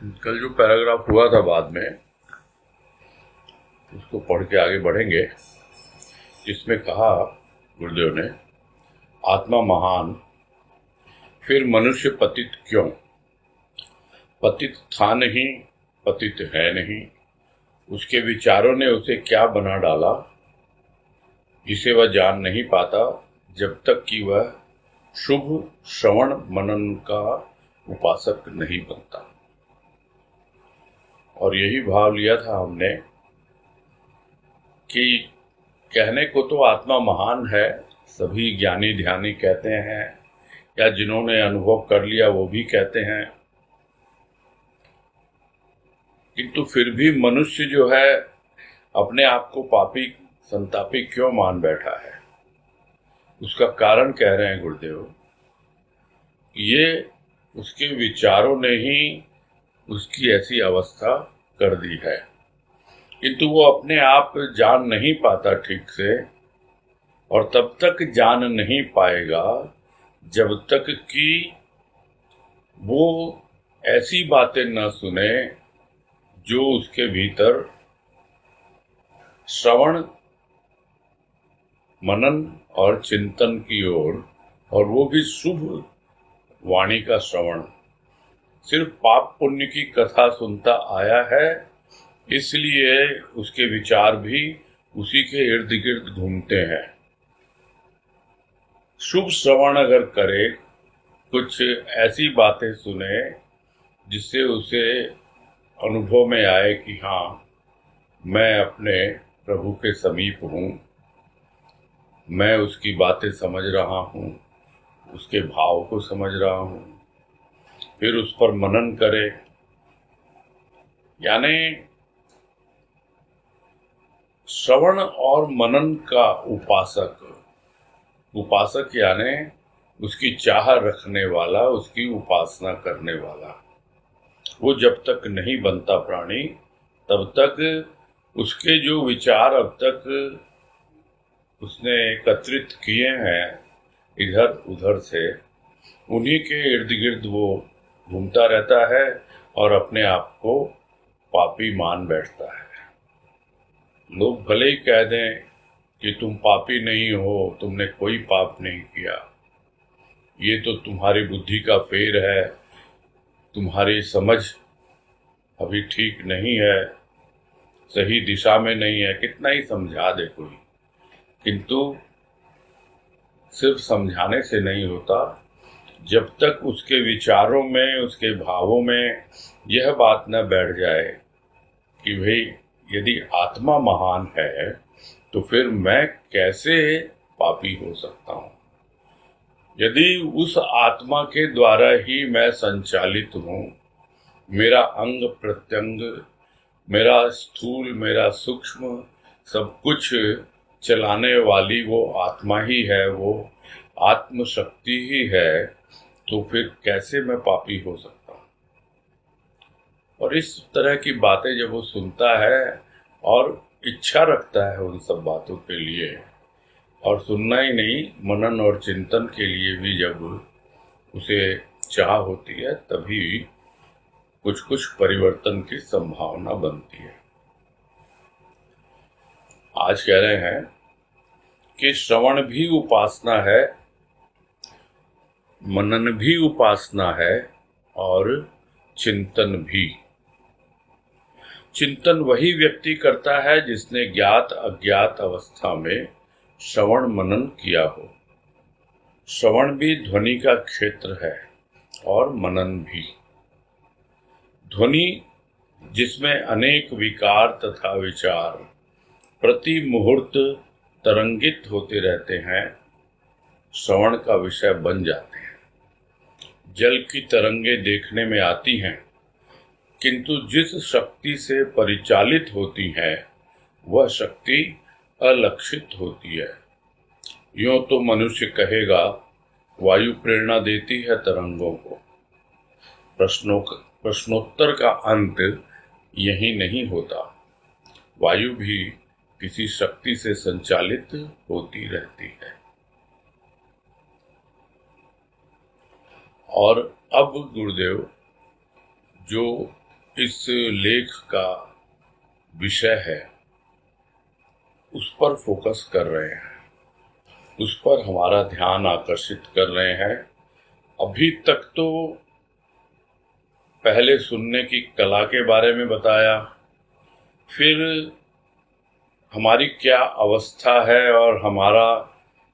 कल जो पैराग्राफ हुआ था बाद में उसको पढ़ के आगे बढ़ेंगे। जिसमें कहा गुरुदेव ने, आत्मा महान, फिर मनुष्य पतित क्यों? पतित था नहीं, पतित है नहीं, उसके विचारों ने उसे क्या बना डाला, जिसे वह जान नहीं पाता जब तक कि वह शुभ श्रवण मनन का उपासक नहीं बनता। और यही भाव लिया था हमने कि कहने को तो आत्मा महान है, सभी ज्ञानी ध्यानी कहते हैं, या जिन्होंने अनुभव कर लिया वो भी कहते हैं, किंतु फिर भी मनुष्य जो है अपने आप को पापी संतापी क्यों मान बैठा है? उसका कारण कह रहे हैं गुरुदेव, ये उसके विचारों ने ही उसकी ऐसी अवस्था कर दी है, किंतु वो अपने आप जान नहीं पाता ठीक से, और तब तक जान नहीं पाएगा जब तक कि वो ऐसी बातें न सुने जो उसके भीतर श्रवण मनन और चिंतन की ओर, और वो भी शुभ वाणी का श्रवण, सिर्फ पाप पुण्य की कथा सुनता आया है, इसलिए उसके विचार भी उसी के इर्द गिर्द घूमते हैं। शुभ श्रवण अगर करे, कुछ ऐसी बातें सुने जिससे उसे अनुभव में आए कि हाँ, मैं अपने प्रभु के समीप हूँ, मैं उसकी बातें समझ रहा हूँ, उसके भाव को समझ रहा हूँ, फिर उस पर मनन करे। यानी श्रवण और मनन का उपासक यानी उसकी चाह रखने वाला, उसकी उपासना करने वाला, वो जब तक नहीं बनता प्राणी, तब तक उसके जो विचार अब तक उसने एकत्रित किए हैं इधर उधर से, उन्हीं के इर्द गिर्द वो घूमता रहता है और अपने आप को पापी मान बैठता है। लोग भले ही कह दें कि तुम पापी नहीं हो, तुमने कोई पाप नहीं किया, ये तो तुम्हारी बुद्धि का फेर है, तुम्हारी समझ अभी ठीक नहीं है, सही दिशा में नहीं है, कितना ही समझा दे कोई, किंतु सिर्फ समझाने से नहीं होता। जब तक उसके विचारों में, उसके भावों में यह बात न बैठ जाए कि भाई यदि आत्मा महान है तो फिर मैं कैसे पापी हो सकता हूँ? यदि उस आत्मा के द्वारा ही मैं संचालित हूँ, मेरा अंग प्रत्यंग, मेरा स्थूल, मेरा सूक्ष्म, सब कुछ चलाने वाली वो आत्मा ही है, वो आत्म शक्ति ही है, तो फिर कैसे मैं पापी हो सकता हूँ? और इस तरह की बातें जब वो सुनता है और इच्छा रखता है उन सब बातों के लिए, और सुनना ही नहीं, मनन और चिंतन के लिए भी जब उसे चाह होती है, तभी कुछ कुछ परिवर्तन की संभावना बनती है। आज कह रहे हैं कि श्रवण भी उपासना है, मनन भी उपासना है, और चिंतन भी। चिंतन वही व्यक्ति करता है जिसने ज्ञात अज्ञात अवस्था में श्रवण मनन किया हो। श्रवण भी ध्वनि का क्षेत्र है और मनन भी। ध्वनि जिसमें अनेक विकार तथा विचार प्रति मुहूर्त तरंगित होते रहते हैं, श्रवण का विषय बन जाते हैं। जल की तरंगे देखने में आती हैं, किंतु जिस शक्ति से परिचालित होती हैं वह शक्ति अलक्षित होती है। यूं तो मनुष्य कहेगा वायु प्रेरणा देती है तरंगों को। प्रश्नोत्तर का अंत यही नहीं होता, वायु भी किसी शक्ति से संचालित होती रहती है। और अब गुरुदेव जो इस लेख का विषय है उस पर फोकस कर रहे हैं, उस पर हमारा ध्यान आकर्षित कर रहे हैं। अभी तक तो पहले सुनने की कला के बारे में बताया, फिर हमारी क्या अवस्था है और हमारा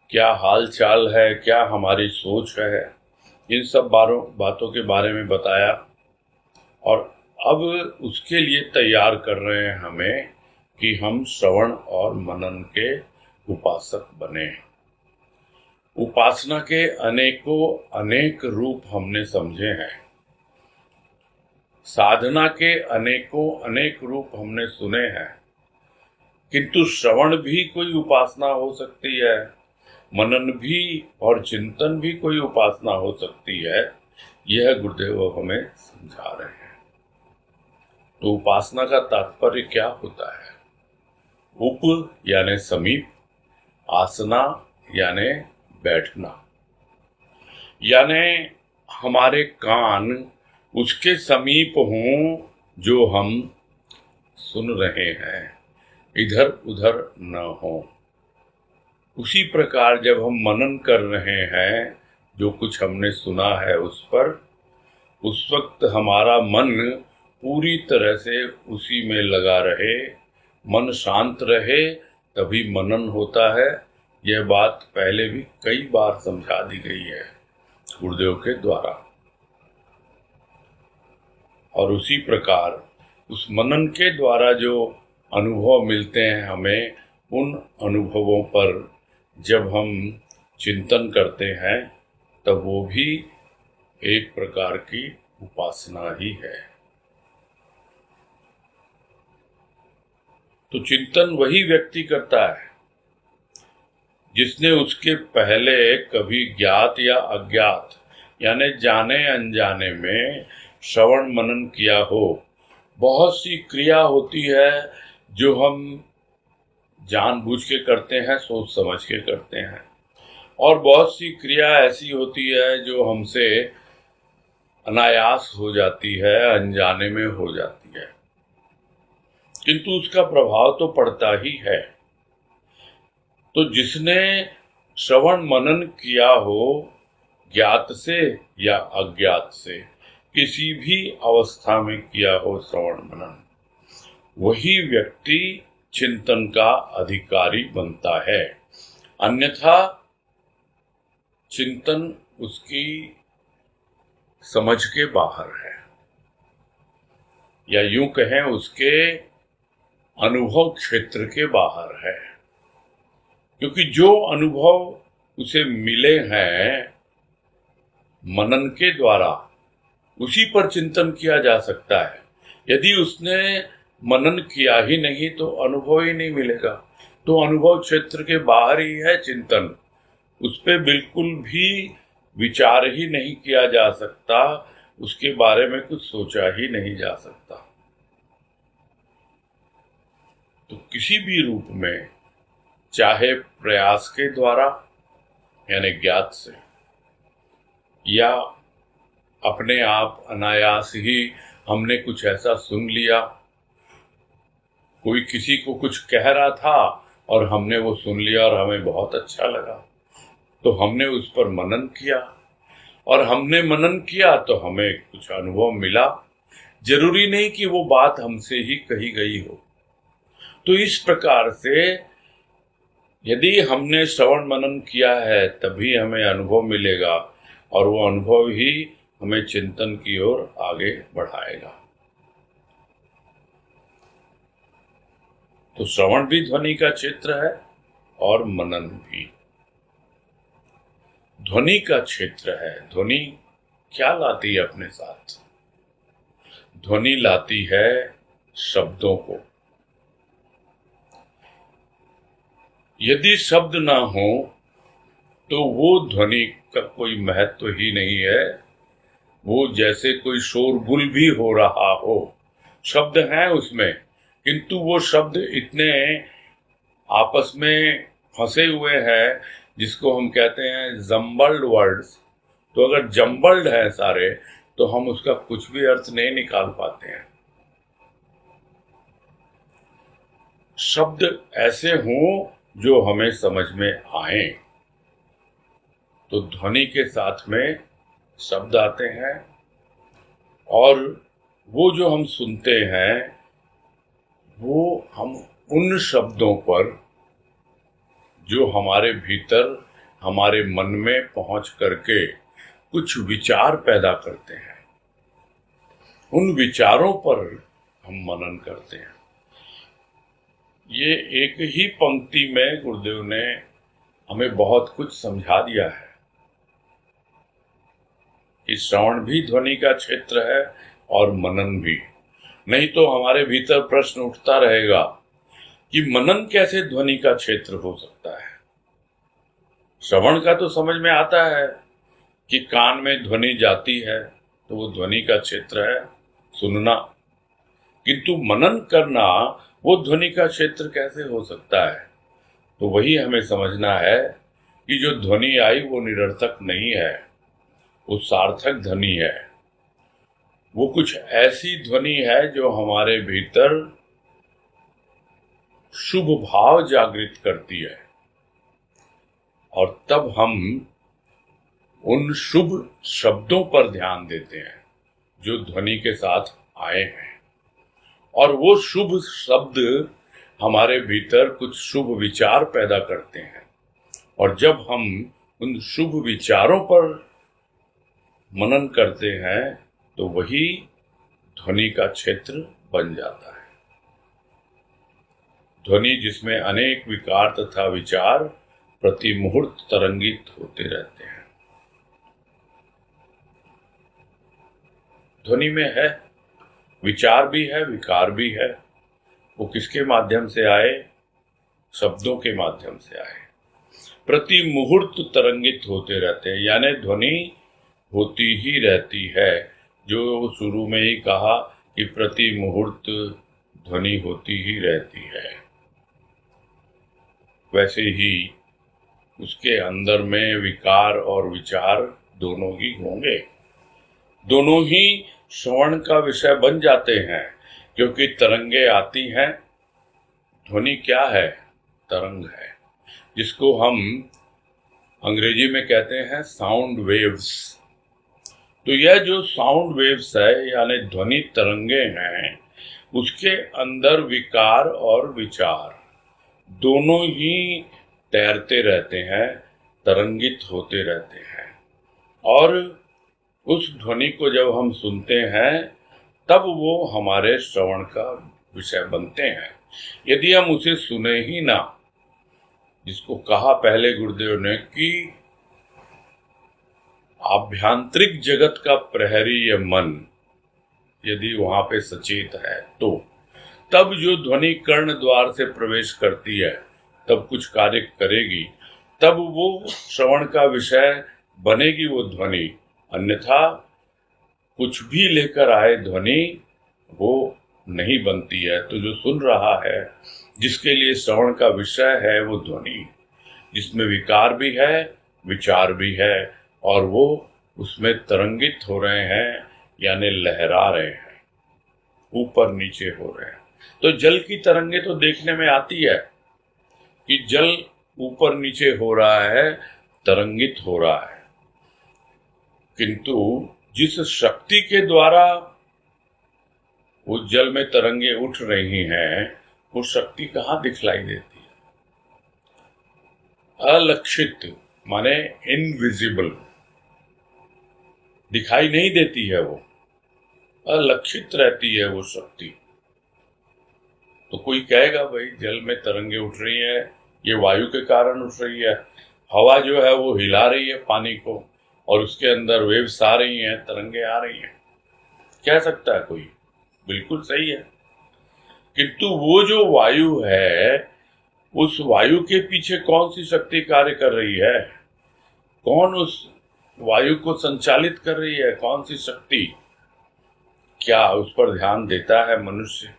क्या हाल चाल है, क्या हमारी सोच है, इन सब बातों के बारे में बताया। और अब उसके लिए तैयार कर रहे हैं हमें कि हम श्रवण और मनन के उपासक बने। उपासना के अनेक रूप हमने समझे हैं, साधना के अनेक रूप हमने सुने हैं, किंतु श्रवण भी कोई उपासना हो सकती है, मनन भी और चिंतन भी कोई उपासना हो सकती है, यह गुरुदेव हमें समझा रहे हैं। तो उपासना का तात्पर्य क्या होता है? उप यानी समीप, आसना यानी बैठना, यानी हमारे कान उसके समीप हों जो हम सुन रहे हैं, इधर उधर न हो। उसी प्रकार जब हम मनन कर रहे हैं, जो कुछ हमने सुना है उस पर, उस वक्त हमारा मन पूरी तरह से उसी में लगा रहे, मन शांत रहे, तभी मनन होता है। यह बात पहले भी कई बार समझा दी गई है गुरुदेव के द्वारा। और उसी प्रकार उस मनन के द्वारा जो अनुभव मिलते हैं हमें, उन अनुभवों पर जब हम चिंतन करते हैं, तब वो भी एक प्रकार की उपासना ही है। तो चिंतन वही व्यक्ति करता है जिसने उसके पहले कभी ज्ञात या अज्ञात यानी जाने अनजाने में श्रवण मनन किया हो। बहुत सी क्रिया होती है जो हम जानबूझ के करते हैं, सोच समझ के करते हैं, और बहुत सी क्रिया ऐसी होती है जो हमसे अनायास हो जाती है, अनजाने में हो जाती है, किंतु उसका प्रभाव तो पड़ता ही है। तो जिसने श्रवण मनन किया हो, ज्ञात से या अज्ञात से, किसी भी अवस्था में किया हो श्रवण मनन, वही व्यक्ति चिंतन का अधिकारी बनता है। अन्यथा चिंतन उसकी समझ के बाहर है, या यूं कहें उसके अनुभव क्षेत्र के बाहर है, क्योंकि जो अनुभव उसे मिले हैं मनन के द्वारा, उसी पर चिंतन किया जा सकता है। यदि उसने मनन किया ही नहीं तो अनुभव ही नहीं मिलेगा। तो अनुभव क्षेत्र के बाहर ही है चिंतन, उस पर बिल्कुल भी विचार ही नहीं किया जा सकता, उसके बारे में कुछ सोचा ही नहीं जा सकता। तो किसी भी रूप में, चाहे प्रयास के द्वारा यानी ज्ञात से, या अपने आप अनायास ही हमने कुछ ऐसा सुन लिया, कोई किसी को कुछ कह रहा था और हमने वो सुन लिया और हमें बहुत अच्छा लगा, तो हमने उस पर मनन किया, और हमने मनन किया तो हमें कुछ अनुभव मिला। जरूरी नहीं कि वो बात हमसे ही कही गई हो। तो इस प्रकार से यदि हमने श्रवण मनन किया है तभी हमें अनुभव मिलेगा, और वो अनुभव ही हमें चिंतन की ओर आगे बढ़ाएगा। तो श्रवण भी ध्वनि का क्षेत्र है और मनन भी ध्वनि का क्षेत्र है। ध्वनि क्या लाती है अपने साथ? ध्वनि लाती है शब्दों को। यदि शब्द ना हो तो वो ध्वनि का कोई महत्व ही नहीं है। वो जैसे कोई शोरगुल भी हो रहा हो, शब्द हैं उसमें, किंतु वो शब्द इतने आपस में फंसे हुए हैं जिसको हम कहते हैं जम्बल्ड वर्ड्स। तो अगर जम्बल्ड है सारे, तो हम उसका कुछ भी अर्थ नहीं निकाल पाते हैं। शब्द ऐसे हों जो हमें समझ में आए। तो ध्वनि के साथ में शब्द आते हैं और वो जो हम सुनते हैं वो हम उन शब्दों पर जो हमारे भीतर हमारे मन में पहुंच करके कुछ विचार पैदा करते हैं, उन विचारों पर हम मनन करते हैं। ये एक ही पंक्ति में गुरुदेव ने हमें बहुत कुछ समझा दिया है कि श्रवण भी ध्वनि का क्षेत्र है और मनन भी। नहीं तो हमारे भीतर प्रश्न उठता रहेगा कि मनन कैसे ध्वनि का क्षेत्र हो सकता है। श्रवण का तो समझ में आता है कि कान में ध्वनि जाती है तो वो ध्वनि का क्षेत्र है, सुनना। किंतु मनन करना वो ध्वनि का क्षेत्र कैसे हो सकता है? तो वही हमें समझना है कि जो ध्वनि आई वो निरर्थक नहीं है, वो सार्थक ध्वनि है। वो कुछ ऐसी ध्वनि है जो हमारे भीतर शुभ भाव जागृत करती है और तब हम उन शुभ शब्दों पर ध्यान देते हैं जो ध्वनि के साथ आए हैं, और वो शुभ शब्द हमारे भीतर कुछ शुभ विचार पैदा करते हैं। और जब हम उन शुभ विचारों पर मनन करते हैं तो वही ध्वनि का क्षेत्र बन जाता है। ध्वनि जिसमें अनेक विकार तथा विचार प्रति मुहूर्त तरंगित होते रहते हैं। ध्वनि में है विचार भी है, विकार भी है। वो किसके माध्यम से आए? शब्दों के माध्यम से आए। प्रति मुहूर्त तरंगित होते रहते हैं, यानी ध्वनि होती ही रहती है। जो शुरू में ही कहा कि प्रति मुहूर्त ध्वनि होती ही रहती है, वैसे ही उसके अंदर में विकार और विचार दोनों ही होंगे। दोनों ही श्रवण का विषय बन जाते हैं, क्योंकि तरंगे आती हैं। ध्वनि क्या है? तरंग है, जिसको हम अंग्रेजी में कहते हैं साउंड वेव्स। तो यह जो साउंड वेव्स है यानी ध्वनि तरंगे हैं, उसके अंदर विकार और विचार दोनों ही तैरते रहते हैं, तरंगित होते रहते हैं। और उस ध्वनि को जब हम सुनते हैं तब वो हमारे श्रवण का विषय बनते हैं। यदि हम उसे सुने ही ना, जिसको कहा पहले गुरुदेव ने कि आभ्यंतरिक जगत का प्रहरी यह मन यदि वहां पे सचेत है तो तब जो ध्वनि कर्ण द्वार से प्रवेश करती है तब कुछ कार्य करेगी, तब वो श्रवण का विषय बनेगी वो ध्वनि। अन्यथा कुछ भी लेकर आए ध्वनि वो नहीं बनती है। तो जो सुन रहा है, जिसके लिए श्रवण का विषय है वो ध्वनि, जिसमें विकार भी है, विचार भी है, और वो उसमें तरंगित हो रहे हैं यानी लहरा रहे हैं, ऊपर नीचे हो रहे हैं। तो जल की तरंगे तो देखने में आती है कि जल ऊपर नीचे हो रहा है, तरंगित हो रहा है, किंतु जिस शक्ति के द्वारा वो जल में तरंगे उठ रही हैं, वो शक्ति कहाँ दिखलाई देती है? अलक्षित माने इनविजिबल, दिखाई नहीं देती है, वो अलक्षित रहती है वो शक्ति। तो कोई कहेगा भाई जल में तरंगे उठ रही है, ये वायु के कारण उठ रही है, हवा जो है वो हिला रही है पानी को और उसके अंदर वेव्स आ रही हैं, तरंगे आ रही हैं, कह सकता है कोई, बिल्कुल सही है। किंतु वो जो वायु है, उस वायु के पीछे कौन सी शक्ति कार्य कर रही है? कौन उस वायु को संचालित कर रही है? कौन सी शक्ति? क्या उस पर ध्यान देता है मनुष्य?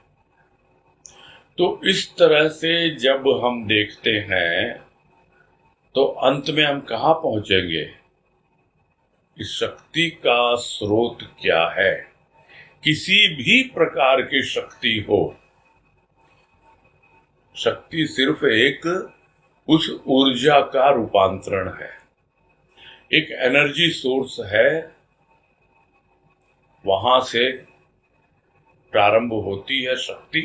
तो इस तरह से जब हम देखते हैं तो अंत में हम कहाँ पहुंचेंगे? इस शक्ति का स्रोत क्या है? किसी भी प्रकार की शक्ति हो, शक्ति सिर्फ एक उस ऊर्जा का रूपांतरण है, एक एनर्जी सोर्स है। वहां से प्रारंभ होती है शक्ति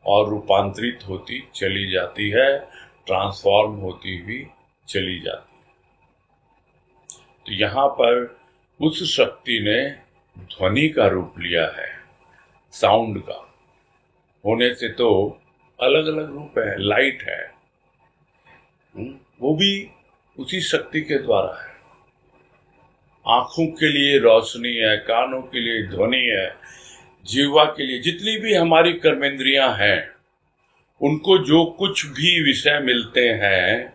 और रूपांतरित होती चली जाती है, ट्रांसफॉर्म होती हुई चली जाती है। तो यहाँ पर उस शक्ति ने ध्वनि का रूप लिया है, साउंड का होने से तो अलग अलग रूप है। लाइट है, वो भी उसी शक्ति के द्वारा है। आंखों के लिए रोशनी है, कानों के लिए ध्वनि है, जीवा के लिए जितनी भी हमारी कर्मेंद्रियां हैं, उनको जो कुछ भी विषय मिलते हैं,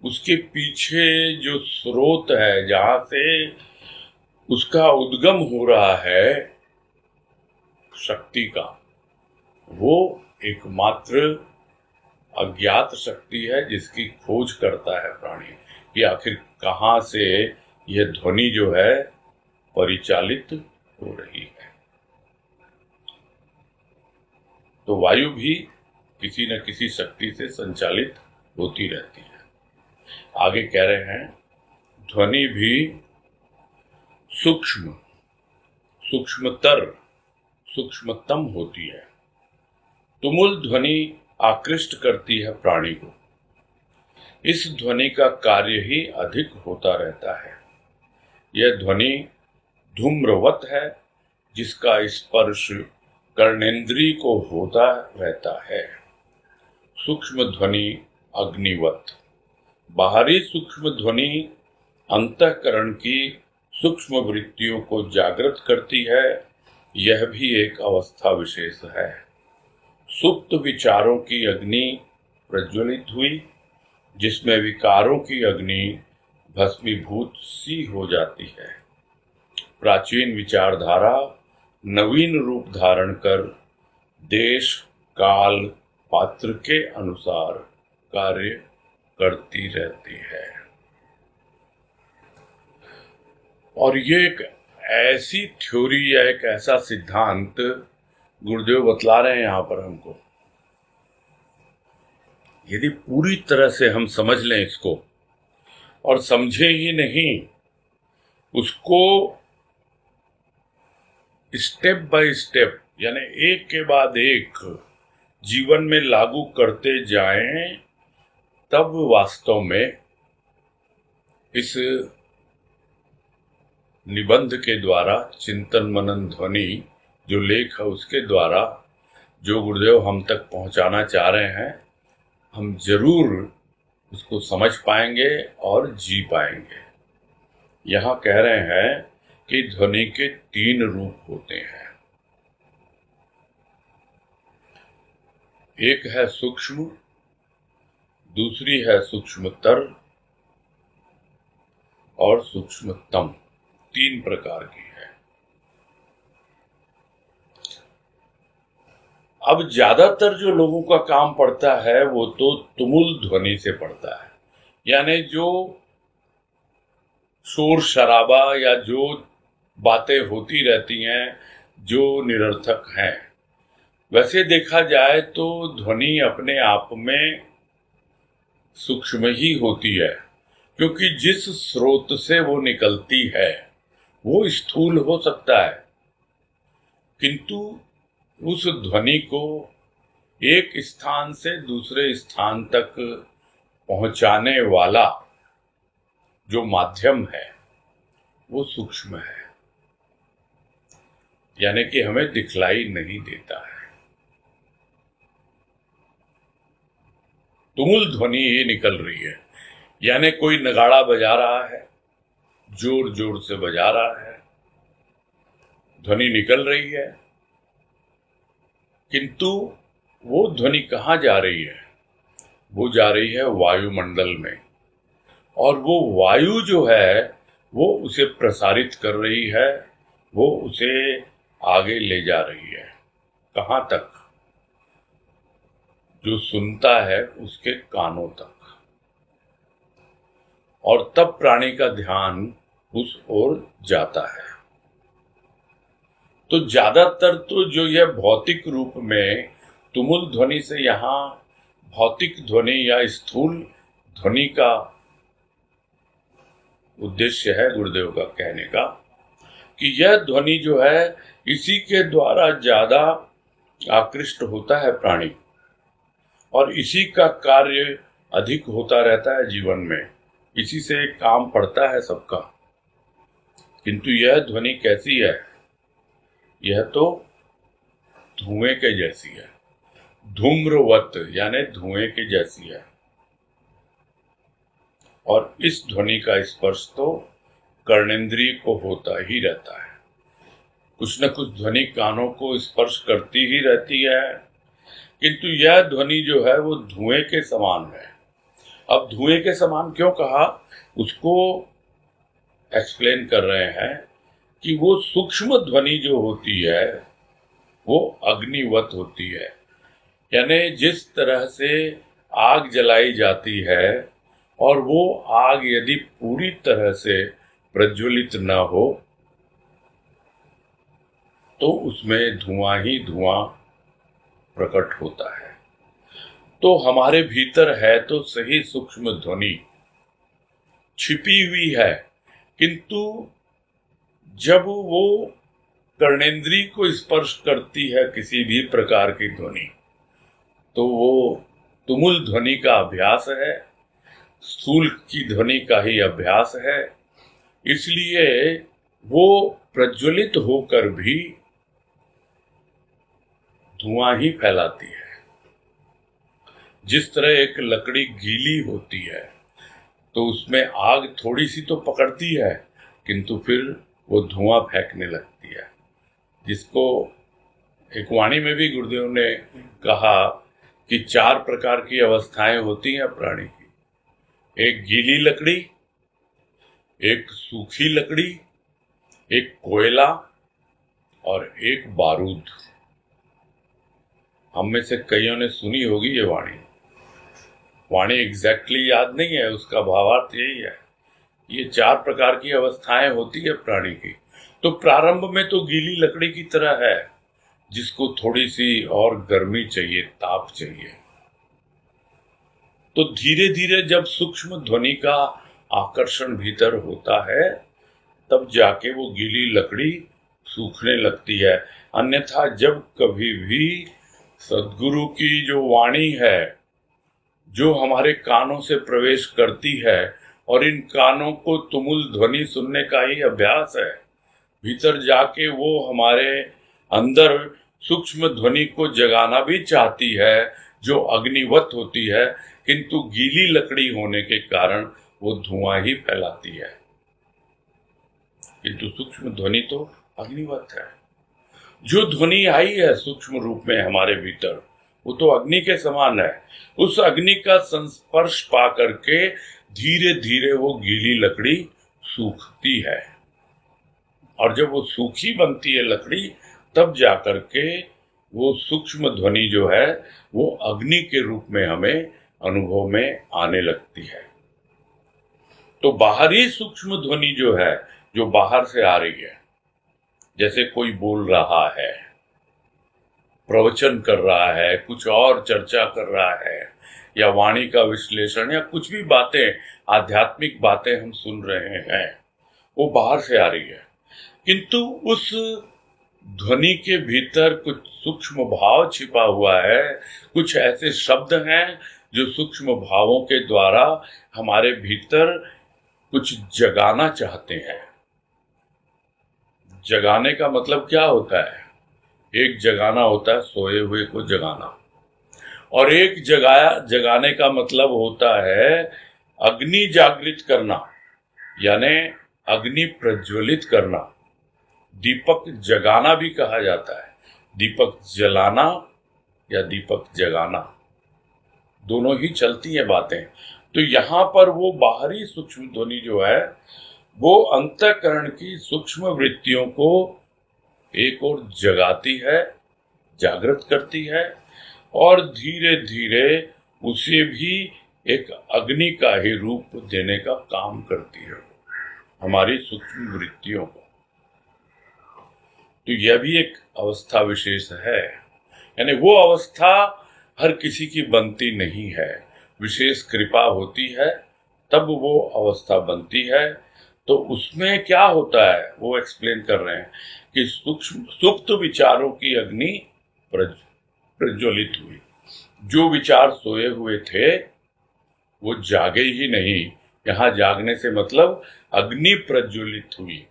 उसके पीछे जो स्रोत है, जहां से उसका उद्गम हो रहा है शक्ति का, वो एकमात्र अज्ञात शक्ति है जिसकी खोज करता है प्राणी कि आखिर कहाँ से यह ध्वनि जो है परिचालित हो रही है। तो वायु भी किसी न किसी शक्ति से संचालित होती रहती है। आगे कह रहे हैं ध्वनि भी सूक्ष्म, सूक्ष्मतर, सूक्ष्मतम होती है। तुमुल ध्वनि आकृष्ट करती है प्राणी को। इस ध्वनि का कार्य ही अधिक होता रहता है। यह ध्वनि धूम्रवत है, जिसका स्पर्श कर्णेंद्रिय को होता रहता है। सूक्ष्म ध्वनि अग्निवत। बाहरी सूक्ष्म ध्वनि अंतःकरण की सूक्ष्म वृत्तियों को जागृत करती है। यह भी एक अवस्था विशेष है। सुप्त विचारों की अग्नि प्रज्वलित हुई, जिसमें विकारों की अग्नि भस्मीभूत सी हो जाती है। प्राचीन विचारधारा नवीन रूप धारण कर देश, काल, पात्र के अनुसार कार्य करती रहती है। और ये एक ऐसी थ्योरी या एक ऐसा सिद्धांत गुरुदेव बतला रहे हैं यहाँ पर हमको। यदि पूरी तरह से हम समझ लें इसको और समझे ही नहीं, उसको स्टेप बाय स्टेप यानी एक के बाद एक जीवन में लागू करते जाएं, तब वास्तव में इस निबंध के द्वारा चिंतन मनन ध्वनि जो लेख है उसके द्वारा जो गुरुदेव हम तक पहुंचाना चाह रहे हैं, हम जरूर उसको समझ पाएंगे और जी पाएंगे। यहाँ कह रहे हैं कि ध्वनि के 3 रूप होते हैं। एक है सूक्ष्म, दूसरी है सूक्ष्मतर और सूक्ष्मतम। 3 प्रकार की है। अब ज्यादातर जो लोगों का काम पड़ता है वो तो तुमुल ध्वनि से पड़ता है, यानी जो शोर शराबा या जो बातें होती रहती हैं जो निरर्थक हैं। वैसे देखा जाए तो ध्वनि अपने आप में सूक्ष्म ही होती है, क्योंकि जिस स्रोत से वो निकलती है वो स्थूल हो सकता है, किंतु उस ध्वनि को एक स्थान से दूसरे स्थान तक पहुंचाने वाला जो माध्यम है वो सूक्ष्म है, यानी कि हमें दिखलाई नहीं देता है। तुमुल ध्वनि ही निकल रही है, यानी कोई नगाड़ा बजा रहा है, जोर जोर से बजा रहा है, ध्वनि निकल रही है, किंतु वो ध्वनि कहाँ जा रही है? वो जा रही है वायुमंडल में, और वो वायु जो है वो उसे प्रसारित कर रही है, वो उसे आगे ले जा रही है। कहाँ तक? जो सुनता है उसके कानों तक, और तब प्राणी का ध्यान उस ओर जाता है। तो ज्यादातर तो जो यह भौतिक रूप में तुमुल ध्वनि से यहाँ भौतिक ध्वनि या स्थूल ध्वनि का उद्देश्य है गुरुदेव का कहने का, कि यह ध्वनि जो है इसी के द्वारा ज्यादा आकृष्ट होता है प्राणी, और इसी का कार्य अधिक होता रहता है जीवन में, इसी से काम पड़ता है सबका। किंतु यह ध्वनि कैसी है? यह तो धुएं के जैसी है, धूम्रवत यानी धुएं के जैसी है। और इस ध्वनि का स्पर्श तो कर्णेंद्रिय को होता ही रहता है। कुछ न कुछ ध्वनि कानों को स्पर्श करती ही रहती है, किंतु यह ध्वनि जो है वो धुएं के समान है। अब धुएं के समान क्यों कहा, उसको एक्सप्लेन कर रहे हैं कि वो सूक्ष्म ध्वनि जो होती है वो अग्निवत होती है। यानी जिस तरह से आग जलाई जाती है और वो आग यदि पूरी तरह से प्रज्वलित न हो तो उसमें धुआं ही धुआं प्रकट होता है। तो हमारे भीतर है तो सही सूक्ष्म ध्वनि छिपी हुई है, किंतु जब वो कर्णेंद्रिय को स्पर्श करती है किसी भी प्रकार की ध्वनि, तो वो तुमुल ध्वनि का अभ्यास है, स्थूल की ध्वनि का ही अभ्यास है, इसलिए वो प्रज्वलित होकर भी धुआं ही फैलाती है। जिस तरह एक लकड़ी गीली होती है तो उसमें आग थोड़ी सी तो पकड़ती है, किंतु फिर वो धुआं फेंकने लगती है, जिसको एक वाणी में भी गुरुदेव ने कहा कि 4 प्रकार की अवस्थाएं होती हैं प्राणी की। एक गीली लकड़ी, एक सूखी लकड़ी, एक कोयला और एक बारूद। हम में से कईयों ने सुनी होगी ये वाणी एग्जैक्टली याद नहीं है, उसका भावार्थ यही है। ये 4 प्रकार की अवस्थाएं होती है प्राणी की। तो प्रारंभ में तो गीली लकड़ी की तरह है, जिसको थोड़ी सी और गर्मी चाहिए, ताप चाहिए। तो धीरे धीरे जब सूक्ष्म ध्वनि का आकर्षण भीतर होता है तब जाके वो गीली लकड़ी सूखने लगती है। अन्यथा जब कभी भी सद्गुरु की जो वाणी है जो हमारे कानों से प्रवेश करती है, और इन कानों को तुमुल ध्वनि सुनने का ही अभ्यास है, भीतर जाके वो हमारे अंदर सूक्ष्म ध्वनि को जगाना भी चाहती है जो अग्निवत होती है, किंतु गीली लकड़ी होने के कारण वो धुआं ही फैलाती है। किंतु सूक्ष्म ध्वनि तो अग्निवत है। जो ध्वनि आई है सूक्ष्म रूप में हमारे भीतर, वो तो अग्नि के समान है। उस अग्नि का संस्पर्श पा करके धीरे धीरे वो गीली लकड़ी सूखती है, और जब वो सूखी बनती है लकड़ी, तब जाकर के वो सूक्ष्म ध्वनि जो है वो अग्नि के रूप में हमें अनुभव में आने लगती है। तो बाहरी सूक्ष्म ध्वनि जो है, जो बाहर से आ रही है, जैसे कोई बोल रहा है, प्रवचन कर रहा है, कुछ और चर्चा कर रहा है, या वाणी का विश्लेषण, या कुछ भी बातें, आध्यात्मिक बातें हम सुन रहे हैं, वो बाहर से आ रही है। किंतु उस ध्वनि के भीतर कुछ सूक्ष्म भाव छिपा हुआ है, कुछ ऐसे शब्द हैं जो सूक्ष्म भावों के द्वारा हमारे भीतर कुछ जगाना चाहते हैं। जगाने का मतलब क्या होता है? एक जगाना होता है सोए हुए को जगाना, और एक जगाने का मतलब होता है अग्नि जागृत करना, यानी अग्नि प्रज्वलित करना। दीपक जगाना भी कहा जाता है, दीपक जलाना या दीपक जगाना, दोनों ही चलती हैं बातें। तो यहाँ पर वो बाहरी सूक्ष्म ध्वनि जो है वो अंतःकरण की सूक्ष्म वृत्तियों को एक और जगाती है, जागृत करती है, और धीरे धीरे उसे भी एक अग्नि का ही रूप देने का काम करती है हमारी सूक्ष्म वृत्तियों को। तो यह भी एक अवस्था विशेष है। यानी वो अवस्था हर किसी की बनती नहीं है, विशेष कृपा होती है तब वो अवस्था बनती है। तो उसमें क्या होता है वो एक्सप्लेन कर रहे हैं कि सूक्ष्म सुप्त विचारों की अग्नि प्रज्वलित हुई। जो विचार सोए हुए थे वो जागे ही नहीं। यहाँ जागने से मतलब अग्नि प्रज्वलित हुई,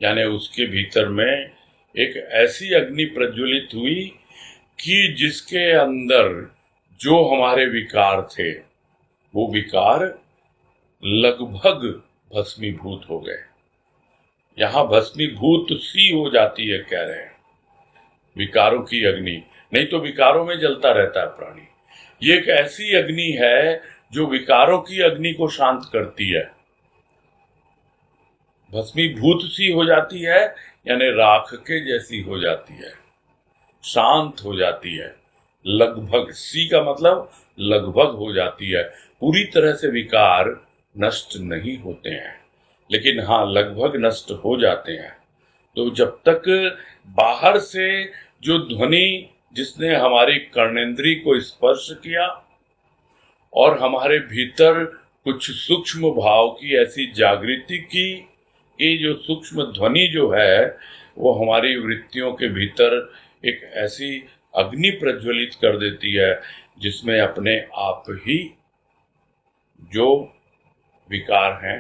यानी उसके भीतर में एक ऐसी अग्नि प्रज्वलित हुई कि जिसके अंदर जो हमारे विकार थे वो विकार लगभग भस्मीभूत हो गए। यहाँ भस्मीभूत सी हो जाती है कह रहे हैं विकारों की अग्नि, नहीं तो विकारों में जलता रहता है प्राणी। ये एक ऐसी अग्नि है जो विकारों की अग्नि को शांत करती है। भस्मीभूत सी हो जाती है यानी राख के जैसी हो जाती है, शांत हो जाती है। लगभग सी का मतलब लगभग हो जाती है। पूरी तरह से विकार नष्ट नहीं होते हैं, लेकिन हाँ लगभग नष्ट हो जाते हैं। तो जब तक बाहर से जो ध्वनि जिसने हमारी कर्णेंद्री को स्पर्श किया और हमारे भीतर कुछ सूक्ष्म भाव की ऐसी जागृति की कि जो सूक्ष्म ध्वनि जो है वो हमारी वृत्तियों के भीतर एक ऐसी अग्नि प्रज्वलित कर देती है जिसमें अपने आप ही जो विकार हैं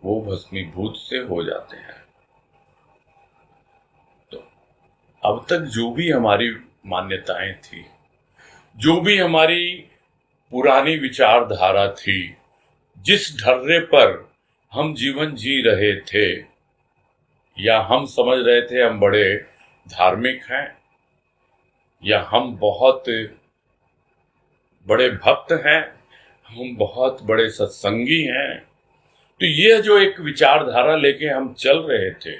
वो भस्मीभूत से हो जाते हैं। तो अब तक जो भी हमारी मान्यताएं थी, जो भी हमारी पुरानी विचारधारा थी, जिस ढर्रे पर हम जीवन जी रहे थे या हम समझ रहे थे हम बड़े धार्मिक हैं या हम बहुत बड़े भक्त हैं, हम बहुत बड़े सत्संगी हैं, तो ये जो एक विचारधारा लेके हम चल रहे थे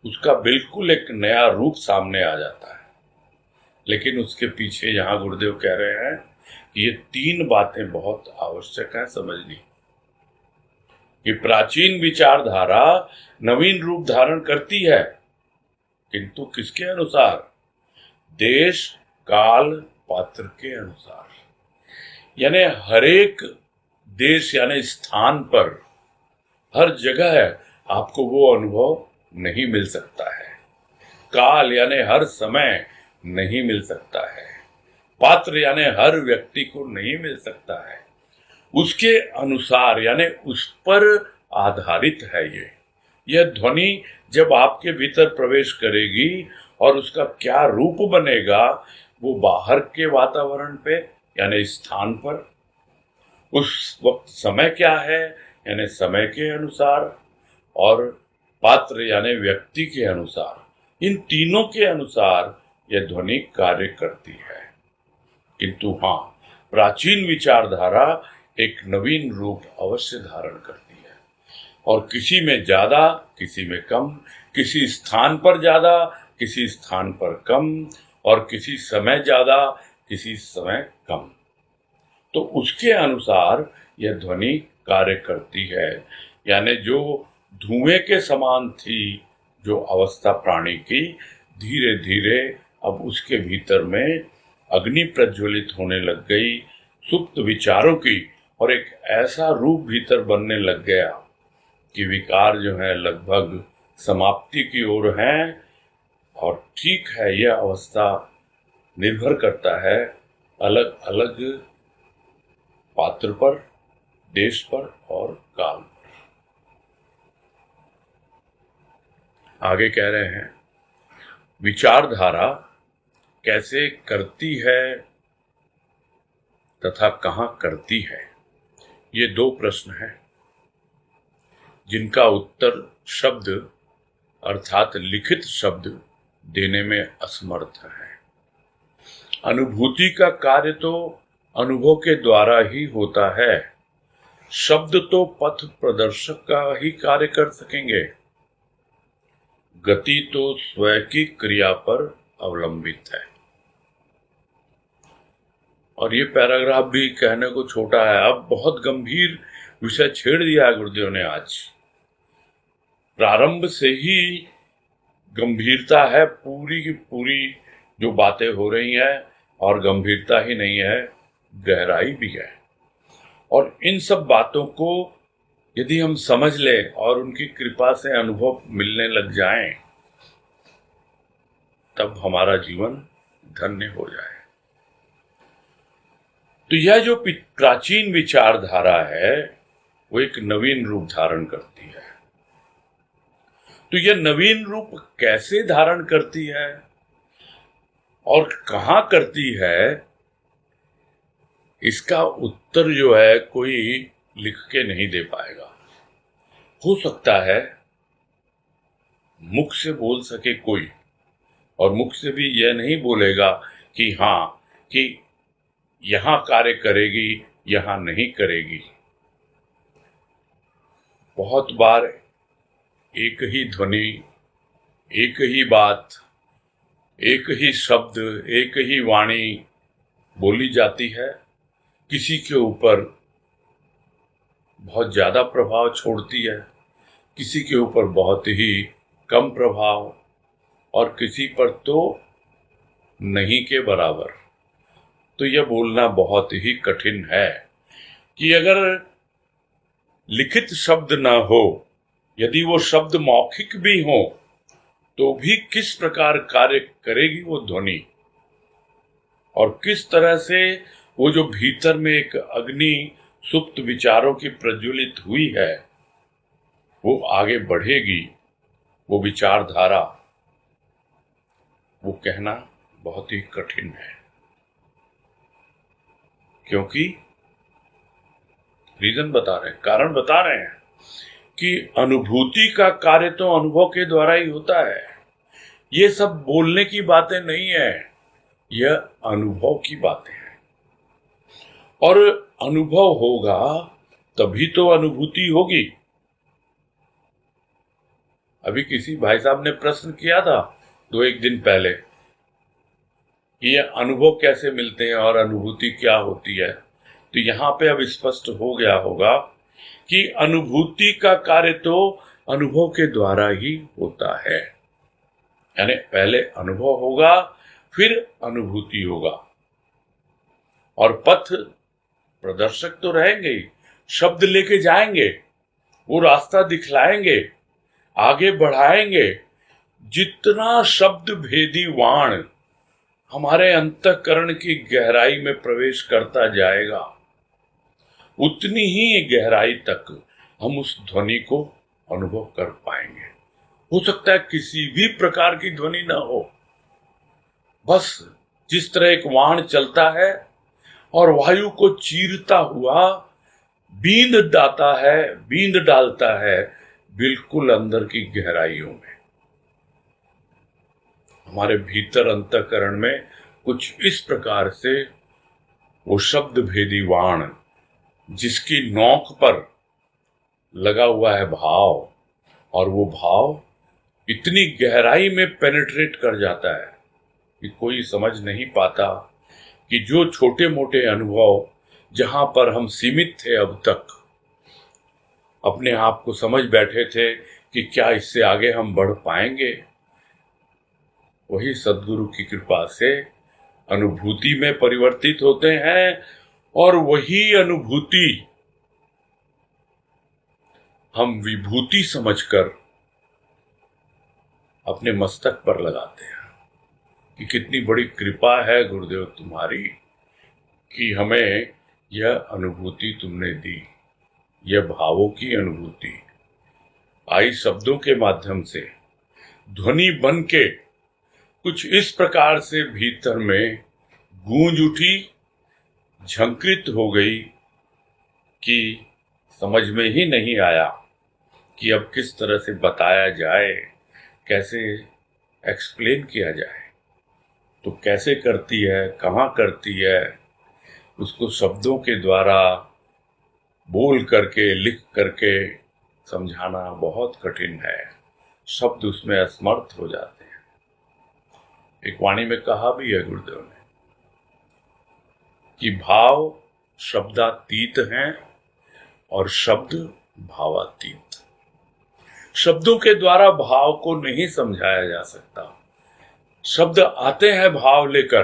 उसका बिल्कुल एक नया रूप सामने आ जाता है। लेकिन उसके पीछे यहाँ गुरुदेव कह रहे हैं कि ये 3 बातें बहुत आवश्यक है समझनी कि प्राचीन विचारधारा नवीन रूप धारण करती है, किंतु किसके अनुसार? देश काल पात्र के अनुसार। यानी हरेक देश यानी स्थान पर हर जगह है आपको वो अनुभव नहीं मिल सकता है। काल यानी हर समय नहीं मिल सकता है। पात्र यानी हर व्यक्ति को नहीं मिल सकता है। उसके अनुसार यानी उस पर आधारित है यह ध्वनि जब आपके भीतर प्रवेश करेगी और उसका क्या रूप बनेगा वो बाहर के वातावरण पे यानी स्थान पर, उस वक्त समय क्या है यानी समय के अनुसार, और पात्र यानी व्यक्ति के अनुसार, इन तीनों के अनुसार यह ध्वनि कार्य करती है। किंतु हाँ, प्राचीन विचारधारा एक नवीन रूप अवश्य धारण करती है और किसी में ज्यादा किसी में कम, किसी स्थान पर ज्यादा किसी स्थान पर कम और किसी समय ज्यादा किसी समय कम, तो उसके अनुसार यह ध्वनि कार्य करती है। यानी जो धुएं के समान थी जो अवस्था प्राणी की, धीरे धीरे अब उसके भीतर में अग्नि प्रज्वलित होने लग गई सुप्त विचारों की, और एक ऐसा रूप भीतर बनने लग गया कि विकार जो है लगभग समाप्ति की ओर हैं। और ठीक है, यह अवस्था निर्भर करता है अलग अलग पात्र पर, देश पर और काल पर। आगे कह रहे हैं विचारधारा कैसे करती है तथा कहाँ करती है। ये 2 प्रश्न हैं जिनका उत्तर शब्द अर्थात लिखित शब्द देने में असमर्थ है। अनुभूति का कार्य तो अनुभव के द्वारा ही होता है, शब्द तो पथ प्रदर्शक का ही कार्य कर सकेंगे। गति तो स्वयं की क्रिया पर अवलंबित है। और ये पैराग्राफ भी कहने को छोटा है, अब बहुत गंभीर विषय छेड़ दिया है गुरुदेव ने आज। प्रारंभ से ही गंभीरता है पूरी की पूरी जो बातें हो रही हैं, और गंभीरता ही नहीं है, गहराई भी है। और इन सब बातों को यदि हम समझ लें और उनकी कृपा से अनुभव मिलने लग जाएं, तब हमारा जीवन धन्य हो जाए। तो यह जो प्राचीन विचारधारा है, वो एक नवीन रूप धारण करती है। तो यह नवीन रूप कैसे धारण करती है और कहां करती है, इसका उत्तर जो है कोई लिख के नहीं दे पाएगा। हो सकता है मुख से बोल सके कोई, और मुख से भी यह नहीं बोलेगा कि हाँ, कि यहां कार्य करेगी, यहां नहीं करेगी। बहुत बार एक ही ध्वनि, एक ही बात, एक ही शब्द, एक ही वाणी बोली जाती है, किसी के ऊपर बहुत ज्यादा प्रभाव छोड़ती है, किसी के ऊपर बहुत ही कम प्रभाव, और किसी पर तो नहीं के बराबर। तो यह बोलना बहुत ही कठिन है कि अगर लिखित शब्द न हो, यदि वो शब्द मौखिक भी हो, तो भी किस प्रकार कार्य करेगी वो ध्वनि, और किस तरह से वो जो भीतर में एक अग्नि सुप्त विचारों की प्रज्वलित हुई है, वो आगे बढ़ेगी, वो विचारधारा, वो कहना बहुत ही कठिन है। क्योंकि रीजन बता रहे हैं, कारण बता रहे हैं कि अनुभूति का कार्य तो अनुभव के द्वारा ही होता है। ये सब बोलने की बातें नहीं है, यह अनुभव की बातें हैं। और अनुभव होगा तभी तो अनुभूति होगी। अभी किसी भाई साहब ने प्रश्न किया था 2-1 दिन पहले कि ये अनुभव कैसे मिलते हैं और अनुभूति क्या होती है। तो यहां पे अब स्पष्ट हो गया होगा कि अनुभूति का कार्य तो अनुभव के द्वारा ही होता है। यानी पहले अनुभव होगा, फिर अनुभूति होगा। और पथ प्रदर्शक तो रहेंगे ही, शब्द लेके जाएंगे, वो रास्ता दिखलाएंगे, आगे बढ़ाएंगे। जितना शब्द भेदी वाण हमारे अंतःकरण की गहराई में प्रवेश करता जाएगा, उतनी ही गहराई तक हम उस ध्वनि को अनुभव कर पाएंगे। हो सकता है किसी भी प्रकार की ध्वनि ना हो, बस जिस तरह एक वाण चलता है और वायु को चीरता हुआ बींद डालता है बिल्कुल अंदर की गहराइयों में। हमारे भीतर अंतःकरण में कुछ इस प्रकार से वो शब्द भेदी वाण, जिसकी नोक पर लगा हुआ है भाव, और वो भाव इतनी गहराई में पेनिट्रेट कर जाता है कि कोई समझ नहीं पाता कि जो छोटे मोटे अनुभव जहां पर हम सीमित थे, अब तक अपने आप को समझ बैठे थे कि क्या इससे आगे हम बढ़ पाएंगे, वही सद्गुरु की कृपा से अनुभूति में परिवर्तित होते हैं। और वही अनुभूति हम विभूति समझकर अपने मस्तक पर लगाते हैं कि कितनी बड़ी कृपा है गुरुदेव तुम्हारी कि हमें यह अनुभूति तुमने दी। यह भावों की अनुभूति आई शब्दों के माध्यम से, ध्वनि बन के कुछ इस प्रकार से भीतर में गूंज उठी, झंकृत हो गई कि समझ में ही नहीं आया कि अब किस तरह से बताया जाए, कैसे एक्सप्लेन किया जाए। तो कैसे करती है, कहाँ करती है, उसको शब्दों के द्वारा बोल करके, लिख करके समझाना बहुत कठिन है। शब्द उसमें असमर्थ हो जाते हैं। एक वाणी में कहा भी है गुरुदेव ने कि भाव शब्दातीत हैं और शब्द भावातीत। शब्दों के द्वारा भाव को नहीं समझाया जा सकता, शब्द आते हैं भाव लेकर,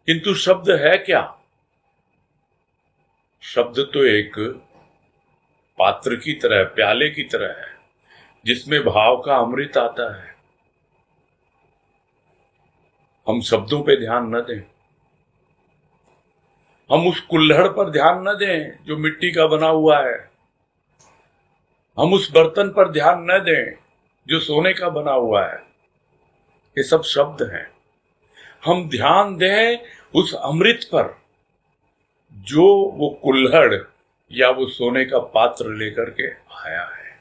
किंतु शब्द है क्या? शब्द तो एक पात्र की तरह, प्याले की तरह है, जिसमें भाव का अमृत आता है। हम शब्दों पे ध्यान न दें, हम उस कुल्हड़ पर ध्यान न दें जो मिट्टी का बना हुआ है, हम उस बर्तन पर ध्यान न दें जो सोने का बना हुआ है। ये सब शब्द हैं। हम ध्यान दें उस अमृत पर जो वो कुल्हड़ या वो सोने का पात्र लेकर के आया है।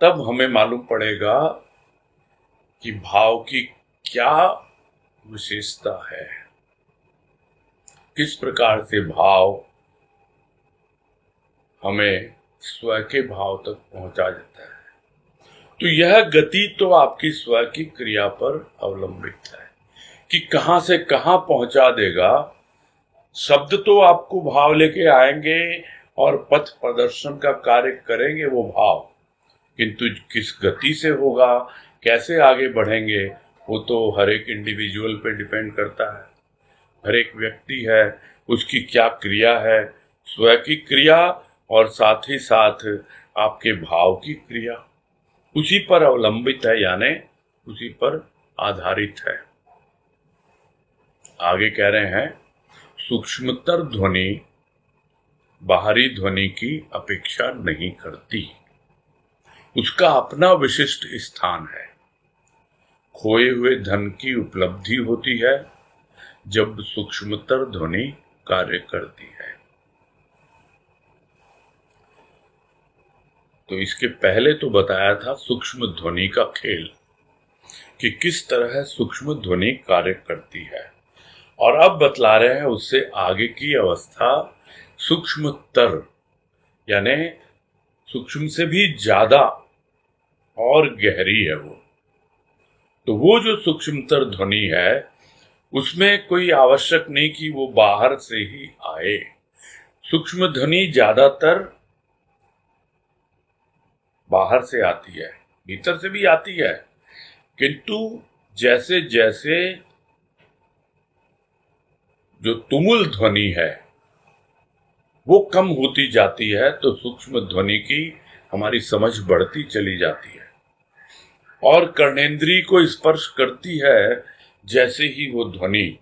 तब हमें मालूम पड़ेगा कि भाव की क्या विशेषता है, किस प्रकार से भाव हमें स्व के भाव तक पहुंचा देता है। तो यह गति तो आपकी स्व की क्रिया पर अवलंबित है कि कहां से कहां पहुंचा देगा। शब्द तो आपको भाव लेके आएंगे और पथ प्रदर्शन का कार्य करेंगे वो भाव, किंतु किस गति से होगा, कैसे आगे बढ़ेंगे, वो तो हर एक इंडिविजुअल पे डिपेंड करता है। हर एक व्यक्ति है, उसकी क्या क्रिया है, स्व की क्रिया और साथ ही साथ आपके भाव की क्रिया, उसी पर अवलंबित है, यानी उसी पर आधारित है। आगे कह रहे हैं, सूक्ष्मतर ध्वनि बाहरी ध्वनि की अपेक्षा नहीं करती, उसका अपना विशिष्ट स्थान है। खोए हुए धन की उपलब्धि होती है जब सूक्ष्मतर ध्वनि कार्य करती है। तो इसके पहले तो बताया था सूक्ष्म ध्वनि का खेल, कि किस तरह सूक्ष्म ध्वनि कार्य करती है, और अब बतला रहे हैं उससे आगे की अवस्था सूक्ष्मतर, यानी सूक्ष्म से भी ज्यादा और गहरी है वो। तो वो जो सूक्ष्मतर ध्वनि है उसमें कोई आवश्यक नहीं कि वो बाहर से ही आए। सूक्ष्म ध्वनि ज्यादातर बाहर से आती है, भीतर से भी आती है, किंतु जैसे जैसे जो तुमुल ध्वनि है वो कम होती जाती है, तो सूक्ष्म ध्वनि की हमारी समझ बढ़ती चली जाती है और कर्णेंद्रिय को स्पर्श करती है जैसे ही वो ध्वनि,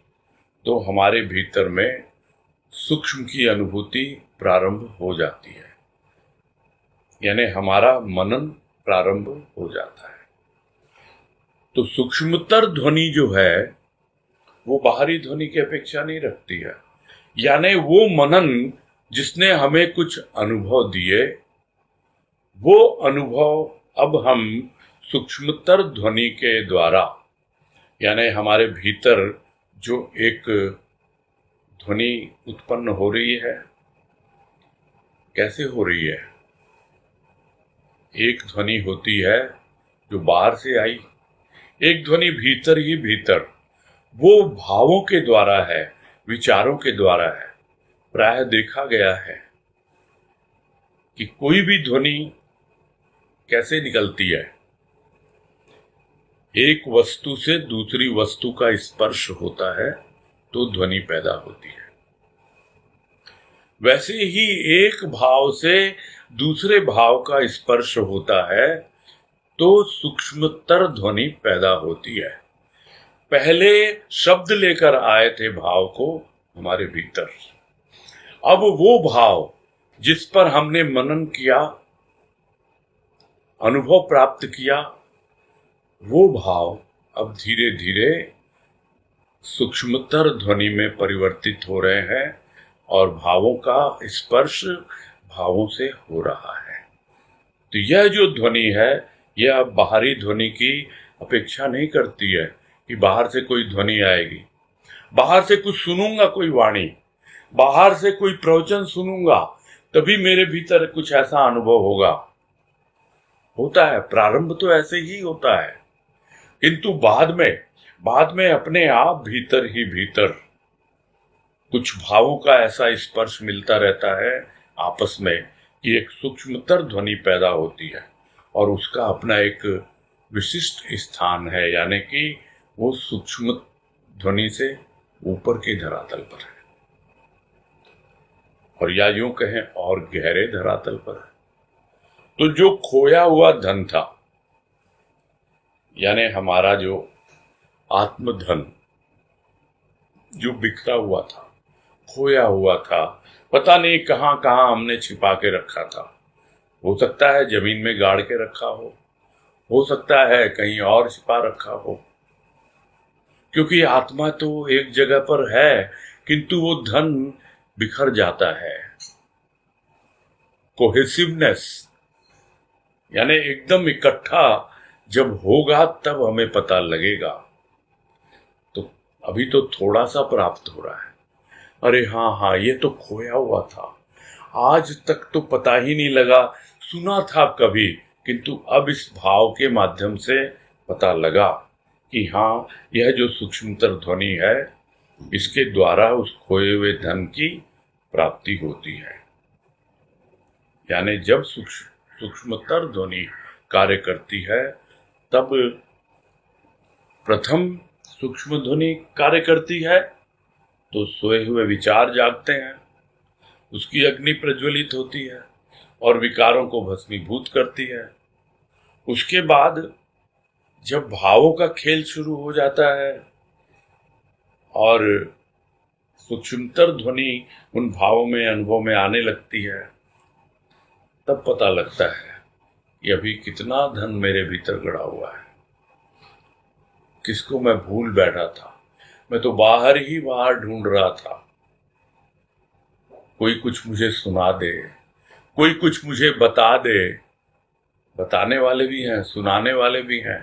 तो हमारे भीतर में सूक्ष्म की अनुभूति प्रारंभ हो जाती है, यानी हमारा मनन प्रारंभ हो जाता है। तो सूक्ष्मतर ध्वनि जो है वो बाहरी ध्वनि की अपेक्षा नहीं रखती है, यानी वो मनन जिसने हमें कुछ अनुभव दिए, वो अनुभव अब हम सूक्ष्मतर ध्वनि के द्वारा, यानी हमारे भीतर जो एक ध्वनि उत्पन्न हो रही है, कैसे हो रही है? एक ध्वनि होती है जो बाहर से आई, एक ध्वनि भीतर ही भीतर, वो भावों के द्वारा है, विचारों के द्वारा है। प्रायः देखा गया है कि कोई भी ध्वनि कैसे निकलती है, एक वस्तु से दूसरी वस्तु का स्पर्श होता है तो ध्वनि पैदा होती है। वैसे ही एक भाव से दूसरे भाव का स्पर्श होता है तो सूक्ष्मतर ध्वनि पैदा होती है। पहले शब्द लेकर आए थे भाव को हमारे भीतर, अब वो भाव जिस पर हमने मनन किया, अनुभव प्राप्त किया, वो भाव अब धीरे धीरे सूक्ष्मतर ध्वनि में परिवर्तित हो रहे हैं और भावों का स्पर्श भावों से हो रहा है। तो यह जो ध्वनि है यह बाहरी ध्वनि की अपेक्षा नहीं करती है कि बाहर से कोई ध्वनि आएगी, बाहर से कुछ सुनूंगा, कोई वाणी, बाहर से कोई प्रवचन सुनूंगा तभी मेरे भीतर कुछ ऐसा अनुभव होगा। होता है, प्रारंभ तो ऐसे ही होता है, किंतु बाद में अपने आप भीतर ही भीतर कुछ भावों का ऐसा स्पर्श मिलता रहता है आपस में कि एक सूक्ष्मतर ध्वनि पैदा होती है और उसका अपना एक विशिष्ट स्थान है, यानी कि वो सूक्ष्म ध्वनि से ऊपर के धरातल पर है, और या यूं कहें और गहरे धरातल पर है। तो जो खोया हुआ धन था, यानी हमारा जो आत्मधन जो बिखरा हुआ था, खोया हुआ था, पता नहीं कहां कहां हमने छिपा के रखा था। हो सकता है जमीन में गाड़ के रखा हो सकता है कहीं और छिपा रखा हो, क्योंकि आत्मा तो एक जगह पर है, किंतु वो धन बिखर जाता है। कोहेसिवनेस यानी एकदम इकट्ठा जब होगा तब हमें पता लगेगा। तो अभी तो थोड़ा सा प्राप्त हो रहा है, अरे हाँ, ये तो खोया हुआ था, आज तक तो पता ही नहीं लगा, सुना था कभी, किंतु अब इस भाव के माध्यम से पता लगा कि हाँ, यह जो सूक्ष्मतर ध्वनि है, इसके द्वारा उस खोए हुए धन की प्राप्ति होती है। यानी जब सूक्ष्मतर ध्वनि कार्य करती है, तब प्रथम सूक्ष्म ध्वनि कार्य करती है तो सोए हुए विचार जागते हैं, उसकी अग्नि प्रज्वलित होती है और विकारों को भस्मीभूत करती है। उसके बाद जब भावों का खेल शुरू हो जाता है और सूक्ष्मतर ध्वनि उन भावों में अनुभव में आने लगती है, तब पता लगता है कि अभी कितना धन मेरे भीतर गड़ा हुआ है, किसको मैं भूल बैठा था, मैं तो बाहर ही बाहर ढूंढ रहा था। कोई कुछ मुझे सुना दे, कोई कुछ मुझे बता दे, बताने वाले भी हैं, सुनाने वाले भी हैं,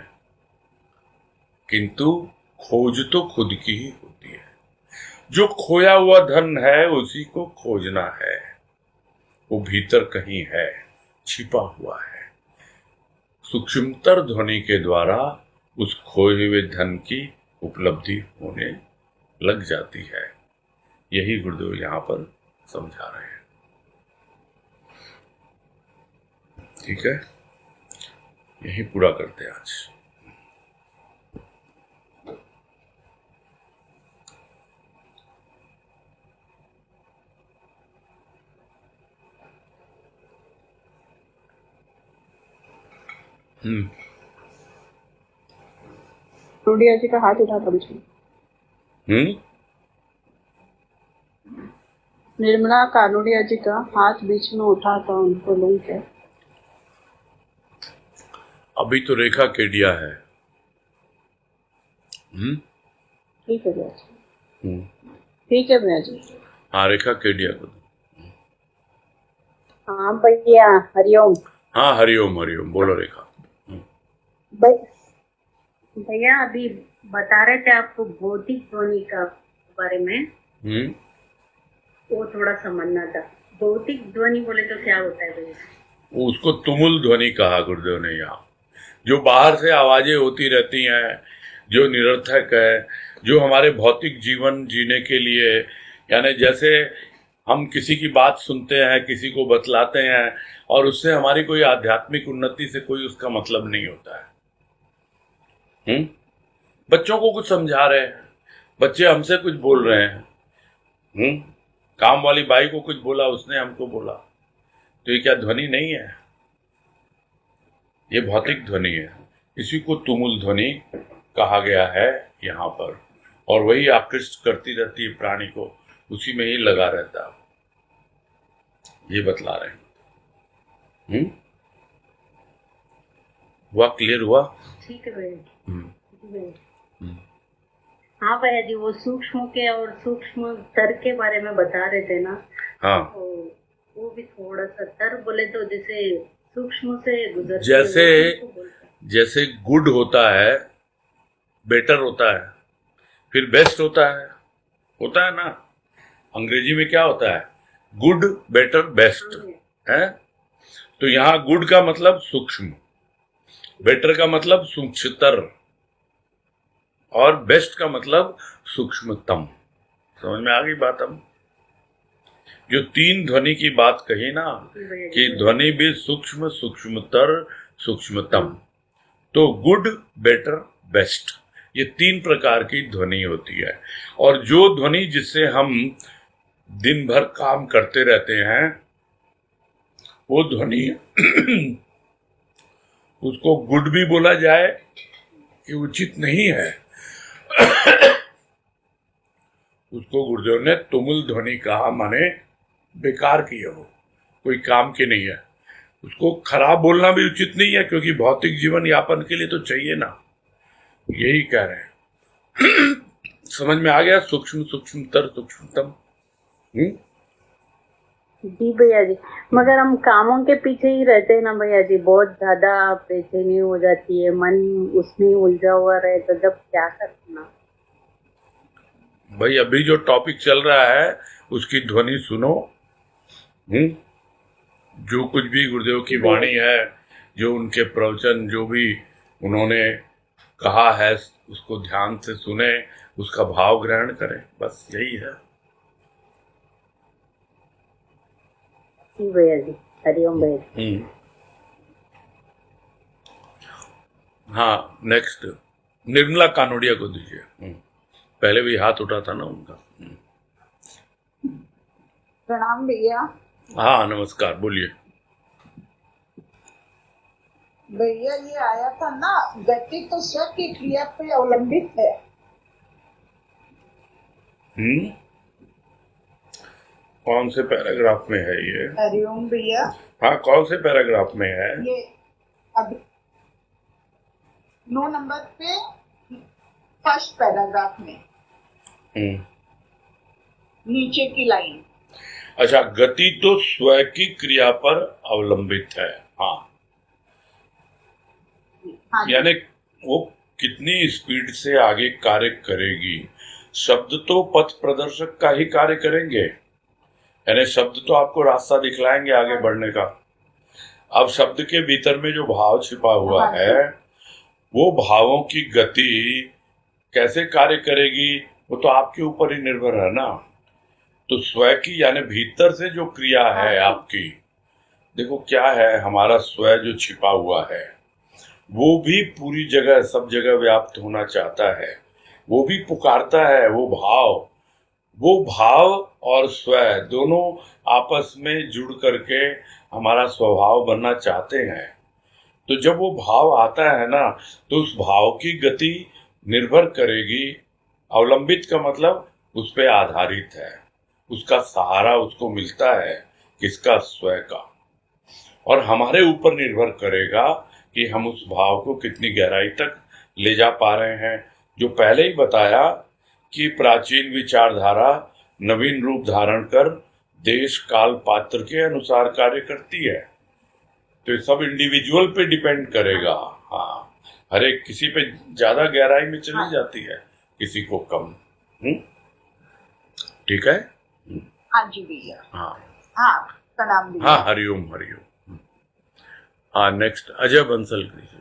किंतु खोज तो खुद की ही होती है। जो खोया हुआ धन है उसी को खोजना है, वो भीतर कहीं है, छिपा हुआ है। सूक्ष्मतर ध्वनि के द्वारा उस खोए हुए धन की उपलब्धि होने लग जाती है। यही गुरुदेव यहां पर समझा रहे हैं। ठीक है, यही पूरा करते हैं आज। कानोडिया जी का हाथ उठा था बीच में। निर्मला कानोडिया जी का हाथ बीच में उठा था, उनको लिंक है। अभी तो रेखा केडिया है। ठीक है भैया जी, ठीक है भैया जी। हाँ, रेखा केडिया को। हाँ भैया, हरिओम। हाँ, हरिओम हरिओम, बोलो रेखा। भैया अभी बता रहे थे आपको भौतिक ध्वनि का बारे में। वो थोड़ा समझना था। भौतिक ध्वनि बोले तो क्या होता है भैया? उसको तुमुल ध्वनि कहा गुरुदेव ने यहाँ। जो बाहर से आवाजें होती रहती हैं, जो निरर्थक है, जो हमारे भौतिक जीवन जीने के लिए, यानी जैसे हम किसी की बात सुनते हैं, किसी को बतलाते हैं, और उससे हमारी कोई आध्यात्मिक उन्नति से कोई उसका मतलब नहीं होता है। बच्चों को कुछ समझा रहे हैं, बच्चे हमसे कुछ बोल रहे हैं, काम वाली बाई को कुछ बोला, उसने हमको बोला, तो ये क्या ध्वनि नहीं है? ये भौतिक ध्वनि है। इसी को तुमुल ध्वनि कहा गया है यहाँ पर, और वही आकृष्ट करती रहती है प्राणी को, उसी में ही लगा रहता है। ये बतला रहे हैं। हुआ? क्लियर हुआ? ठीक है भैया। हाँ भैया जी, वो सूक्ष्म के और सूक्ष्म तर के बारे में बता रहे थे ना। हाँ, वो भी थोड़ा सा तर बोले तो जैसे सूक्ष्म से गुजर, जैसे गुड होता है, बेटर होता है, फिर बेस्ट होता है ना। अंग्रेजी में क्या होता है? गुड, बेटर, बेस्ट है। तो यहाँ गुड का मतलब सूक्ष्म, बेटर का मतलब सूक्ष्मतर, और बेस्ट का मतलब सूक्ष्मतम। समझ में आ गई बात? हम जो तीन ध्वनि की बात कही ना, कि ध्वनि भी सूक्ष्म, सूक्ष्मतर, सूक्ष्मतम, तो गुड, बेटर, बेस्ट, ये 3 प्रकार की ध्वनि होती है। और जो ध्वनि जिससे हम दिन भर काम करते रहते हैं वो ध्वनि उसको गुड भी बोला जाए ये उचित नहीं है। उसको गुरुदेव ने तुमुल ध्वनि कहा, माने बेकार की है, वो कोई काम की नहीं है। उसको खराब बोलना भी उचित नहीं है, क्योंकि भौतिक जीवन यापन के लिए तो चाहिए ना, यही कह रहे हैं। समझ में आ गया? सूक्ष्म सूक्ष्मतर सूक्ष्मतम। जी भैया जी, मगर हम कामों के पीछे ही रहते हैं ना भैया जी, बहुत ज्यादा बेचैनी हो जाती है, मन उसमें उलझा हुआ रहे, तो जब क्या करना। भाई अभी जो टॉपिक चल रहा है उसकी ध्वनि सुनो। जो कुछ भी गुरुदेव की वाणी है, जो उनके प्रवचन, जो भी उन्होंने कहा है, उसको ध्यान से सुने, उसका भाव ग्रहण करें, बस यही है। जी भैया जी, हरिओम भैया जी। हाँ, नेक्स्ट निर्मला कानोडिया को दीजिए। पहले भी हाथ उठा था ना उनका। प्रणाम भैया। हाँ नमस्कार, बोलिए। भैया ये आया था ना, गति तो स्व की क्रिया पे अवलंबित है। कौन से पैराग्राफ में है ये? हरिओम भैया। हाँ, कौन से पैराग्राफ में है ये? अभी 9 नंबर पे फर्स्ट पैराग्राफ में नीचे की लाइन। अच्छा, गति तो स्व की क्रिया पर अवलंबित है। हाँ, यानी वो कितनी स्पीड से आगे कार्य करेगी। शब्द तो पथ प्रदर्शक का ही कार्य करेंगे, यानी शब्द तो आपको रास्ता दिखलाएंगे आगे बढ़ने का। अब शब्द के भीतर में जो भाव छिपा हुआ है, वो भावों की गति कैसे कार्य करेगी वो तो आपके ऊपर ही निर्भर है ना। तो स्व की यानी भीतर से जो क्रिया है आपकी, देखो क्या है, हमारा स्व जो छिपा हुआ है वो भी पूरी जगह, सब जगह व्याप्त होना चाहता है, वो भी पुकारता है। वो भाव और स्व दोनों आपस में जुड़ करके हमारा स्वभाव बनना चाहते हैं। तो जब वो भाव आता है ना, तो उस भाव की गति निर्भर करेगी। अवलंबित का मतलब उस पे आधारित है, उसका सहारा उसको मिलता है, किसका? स्व का। और हमारे ऊपर निर्भर करेगा कि हम उस भाव को कितनी गहराई तक ले जा पा रहे हैं। जो पहले ही बताया कि प्राचीन विचारधारा नवीन रूप धारण कर देश काल पात्र के अनुसार कार्य करती है। तो ये सब इंडिविजुअल पे डिपेंड करेगा। हाँ, हर एक किसी पे ज्यादा गहराई में चली जाती है, किसी को कम। ठीक है। हाँ जी भैया। हाँ हाँ, प्रणाम भैया। हाँ, हरिओम हरिओम। हाँ, नेक्स्ट अजय बंसल कीजिए।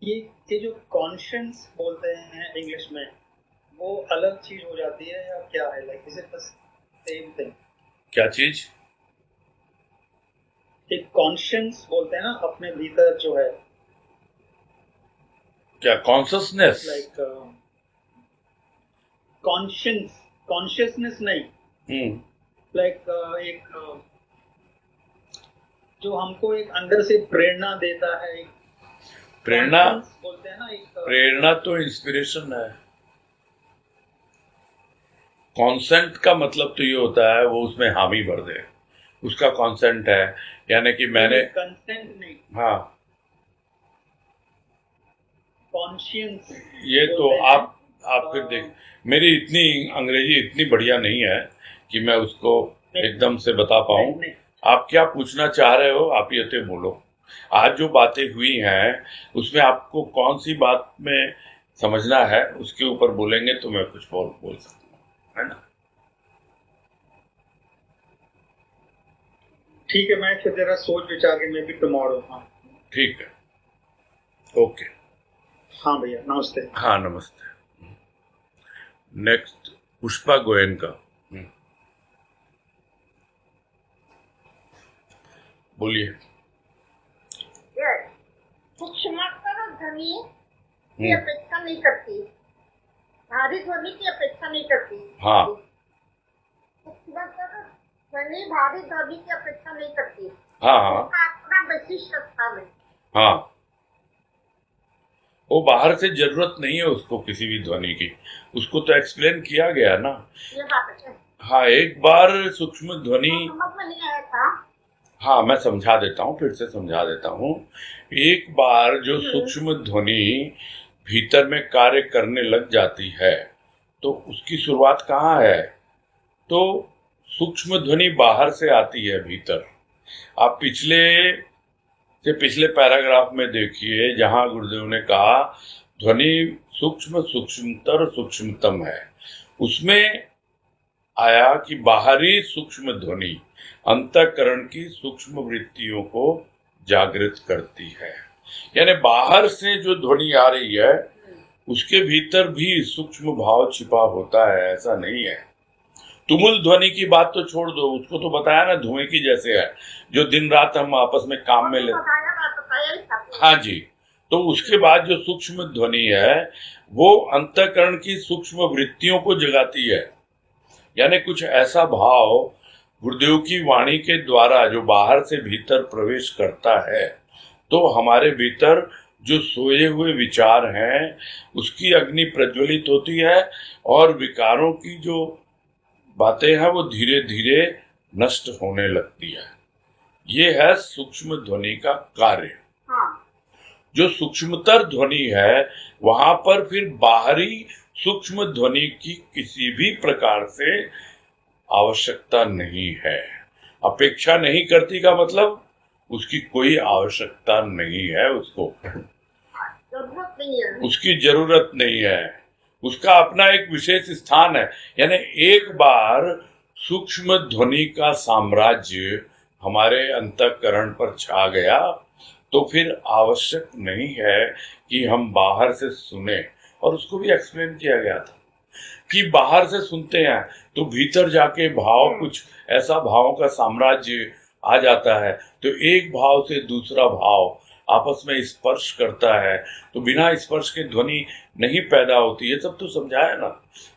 ये जो कॉन्शियस बोलते हैं इंग्लिश में, वो अलग चीज हो जाती है या क्या है? Like is it the same thing? क्या चीज? एक कॉन्शियस बोलते हैं ना अपने भीतर जो है, क्या कॉन्शियसनेस? लाइक कॉन्शियसनेस नहीं, लाइक एक जो हमको एक अंदर से प्रेरणा देता है। प्रेरणा बोलते हैं ना, एक प्रेरणा तो इंस्पिरेशन है। कॉन्सेंट का मतलब तो ये होता है वो उसमें हामी भर दे, उसका कॉन्सेंट है, यानी कि मैंने कंसेंट नहीं। हाँ, कॉन्शियस ये तो आप फिर देख, मेरी इतनी अंग्रेजी इतनी बढ़िया नहीं है कि मैं उसको एकदम से बता पाऊं। आप क्या पूछना चाह रहे हो, आप ये तो बोलो। आज जो बातें हुई हैं उसमें आपको कौन सी बात में समझना है, उसके ऊपर बोलेंगे तो मैं कुछ बोल सकता हूँ, है ना? ठीक है, मैं फिर जरा सोच विचार के मैं भी टुमारो। हाँ ठीक है, ओके। हाँ भैया, नमस्ते। हाँ नमस्ते। नेक्स्ट पुष्पा गोयन का। बोलिए। ध्वनि की अपेक्षा नहीं करती, भारी ध्वनि की अपेक्षा नहीं करती। हाँ ध्वनि भारी ध्वनि की अपेक्षा नहीं करती। हाँ हाँ उसका अपना विशिष्ट स्थान है। हाँ, वो बाहर से जरूरत नहीं है उसको किसी भी ध्वनि की, उसको तो एक्सप्लेन किया गया ना। ये बात है। हाँ, एक बार सूक्ष्म ध्वनि, समझ में नहीं आया था। हाँ मैं समझा देता हूँ, फिर से समझा देता हूँ। एक बार जो सूक्ष्म ध्वनि भीतर में कार्य करने लग जाती है तो उसकी शुरुआत कहाँ है? तो सूक्ष्म ध्वनि बाहर से आती है भीतर। आप पिछले पैराग्राफ में देखिए जहां गुरुदेव ने कहा ध्वनि सूक्ष्म सूक्ष्मतर सूक्ष्मतम है, उसमें आया कि बाहरी सूक्ष्म ध्वनि अंतःकरण की सूक्ष्म वृत्तियों को जागृत करती है। यानी बाहर से जो ध्वनि आ रही है उसके भीतर भी सूक्ष्म भाव छिपा होता है, ऐसा नहीं है। तुमुल ध्वनि की बात तो छोड़ दो, उसको तो बताया ना धुएं की जैसे है, जो दिन रात हम आपस में काम में लेते। हाँ जी, तो उसके बाद जो सूक्ष्म ध्वनि है वो अंतःकरण की सूक्ष्म वृत्तियों को जगाती है। यानी कुछ ऐसा भाव गुरुदेव की वाणी के द्वारा जो बाहर से भीतर प्रवेश करता है तो हमारे भीतर जो सोए हुए विचार हैं उसकी अग्नि प्रज्वलित होती है और विकारों की जो बातें हैं वो धीरे धीरे नष्ट होने लगती है। ये है सूक्ष्म ध्वनि का कार्य। जो सूक्ष्मतर ध्वनि है वहां पर फिर बाहरी सूक्ष्म ध्वनि की किसी भी प्रकार से आवश्यकता नहीं है। अपेक्षा नहीं करती का मतलब उसकी कोई आवश्यकता नहीं है, उसको जरूरत नहीं है, उसकी जरूरत नहीं है, उसका अपना एक विशेष स्थान है। यानी एक बार सूक्ष्म ध्वनि का साम्राज्य हमारे अंतःकरण पर छा गया तो फिर आवश्यक नहीं है कि हम बाहर से सुने। और उसको भी एक्सप्लेन किया गया था कि बाहर से सुनते हैं तो भीतर जाके भाव कुछ ऐसा भावों का साम्राज्य आ जाता है, तो एक भाव से दूसरा भाव आपस में स्पर्श करता है, तो बिना स्पर्श के ध्वनि नहीं पैदा होती है। सब तो समझाया ना।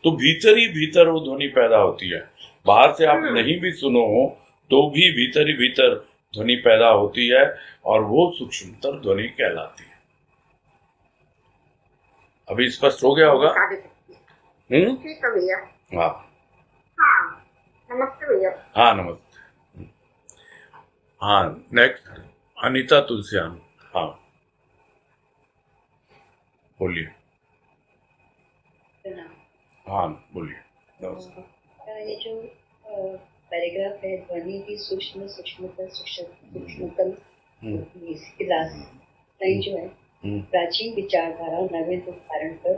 तो भीतर ही भीतर वो ध्वनि पैदा होती है, बाहर से आप नहीं भी सुनो तो भी भीतर ही भीतर ध्वनि पैदा होती है और वो सूक्ष्मतर ध्वनि कहलाती है। अभी स्पष्ट हो गया होगा? ठीक है भैया। हाँ हाँ, नमस्ते भैया। हाँ नमस्ते। हाँ, नेक्स्ट अनीता तुलसियान। हाँ बोलिए। हाँ बोलिए। नमस्ते। ये जो पैराग्राफ है ध्वनि की सूक्ष्म सूक्ष्मतम, इसकी लास्ट लाइन जो है प्राचीन विचारधारा नवीन उदाहरण पर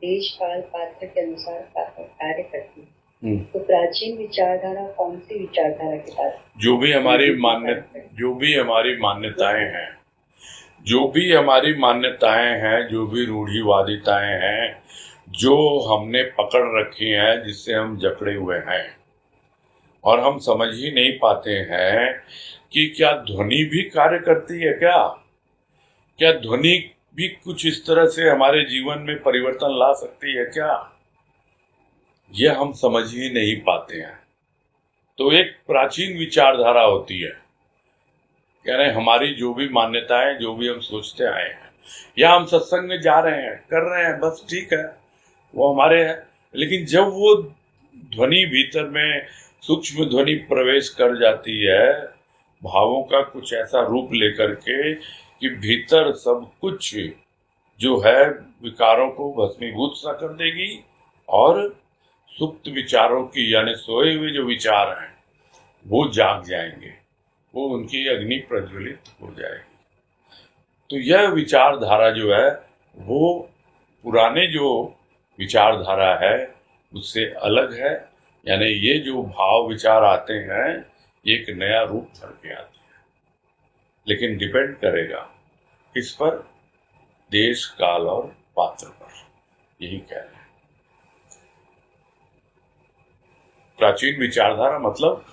देश काल पात्र के अनुसार कार्य करती है। तो प्राचीन विचारधारा कौन सी विचारधारा के साथ? जो भी हमारी मान्यताएं हैं, जो भी रूढ़िवादिताएं हैं, जो हमने पकड़ रखी हैं, जिससे हम जकड़े हुए हैं और हम समझ ही नहीं पाते हैं कि क्या ध्वनि भी कार्य करती है, क्या ध्वनि भी कुछ इस तरह से हमारे जीवन में परिवर्तन ला सकती है क्या, यह हम समझ ही नहीं पाते हैं। तो एक प्राचीन विचारधारा होती है, यानी हमारी जो भी मान्यताएं, जो भी हम सोचते आए हैं, या हम सत्संग में जा रहे हैं, कर रहे हैं, बस ठीक है, वो हमारे है। लेकिन जब वो ध्वनि भीतर में सूक्ष्म ध्वनि प्रवेश कर जाती है भावों का कुछ ऐसा रूप लेकर के कि भीतर सब कुछ जो है विकारों को भस्मीभूत सा कर देगी और सुप्त विचारों की, यानी सोए हुए जो विचार हैं वो जाग जाएंगे, वो उनकी अग्नि प्रज्वलित हो जाएगी। तो यह विचारधारा जो है वो पुराने जो विचारधारा है उससे अलग है। यानी ये जो भाव विचार आते हैं एक नया रूप धर के आते हैं, लेकिन डिपेंड करेगा किस पर? देश, काल और पात्र पर। यही कह रहे हैं। प्राचीन विचारधारा मतलब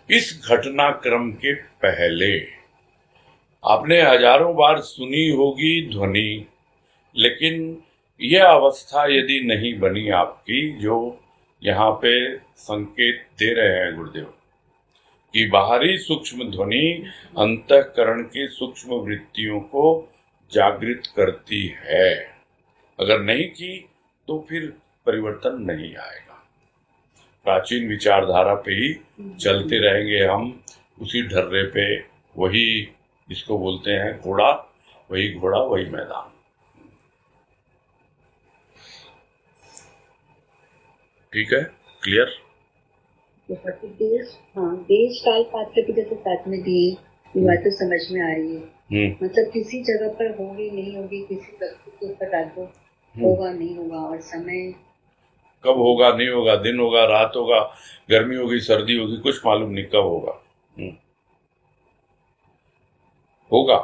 इस घटनाक्रम के पहले आपने हजारों बार सुनी होगी ध्वनि, लेकिन यह अवस्था यदि नहीं बनी आपकी, जो यहाँ पे संकेत दे रहे हैं गुरुदेव कि बाहरी सूक्ष्म ध्वनि अंतःकरण की सूक्ष्म वृत्तियों को जागृत करती है, अगर नहीं की तो फिर परिवर्तन नहीं आएगा। प्राचीन विचारधारा पे ही चलते रहेंगे हम, उसी ढर्रे पे, वही जिसको बोलते हैं घोड़ा वही मैदान। ठीक है, क्लियर? देश काल पात्र के जैसे साथ में दिए, ये बात तो समझ में आ रही है। मतलब किसी जगह पर होगी नहीं होगी, किसी वस्तु के ऊपर डाल दो, होगा नहीं होगा, और समय कब होगा नहीं होगा, दिन होगा रात होगा, गर्मी होगी सर्दी होगी, कुछ मालूम नहीं कब होगा। होगा,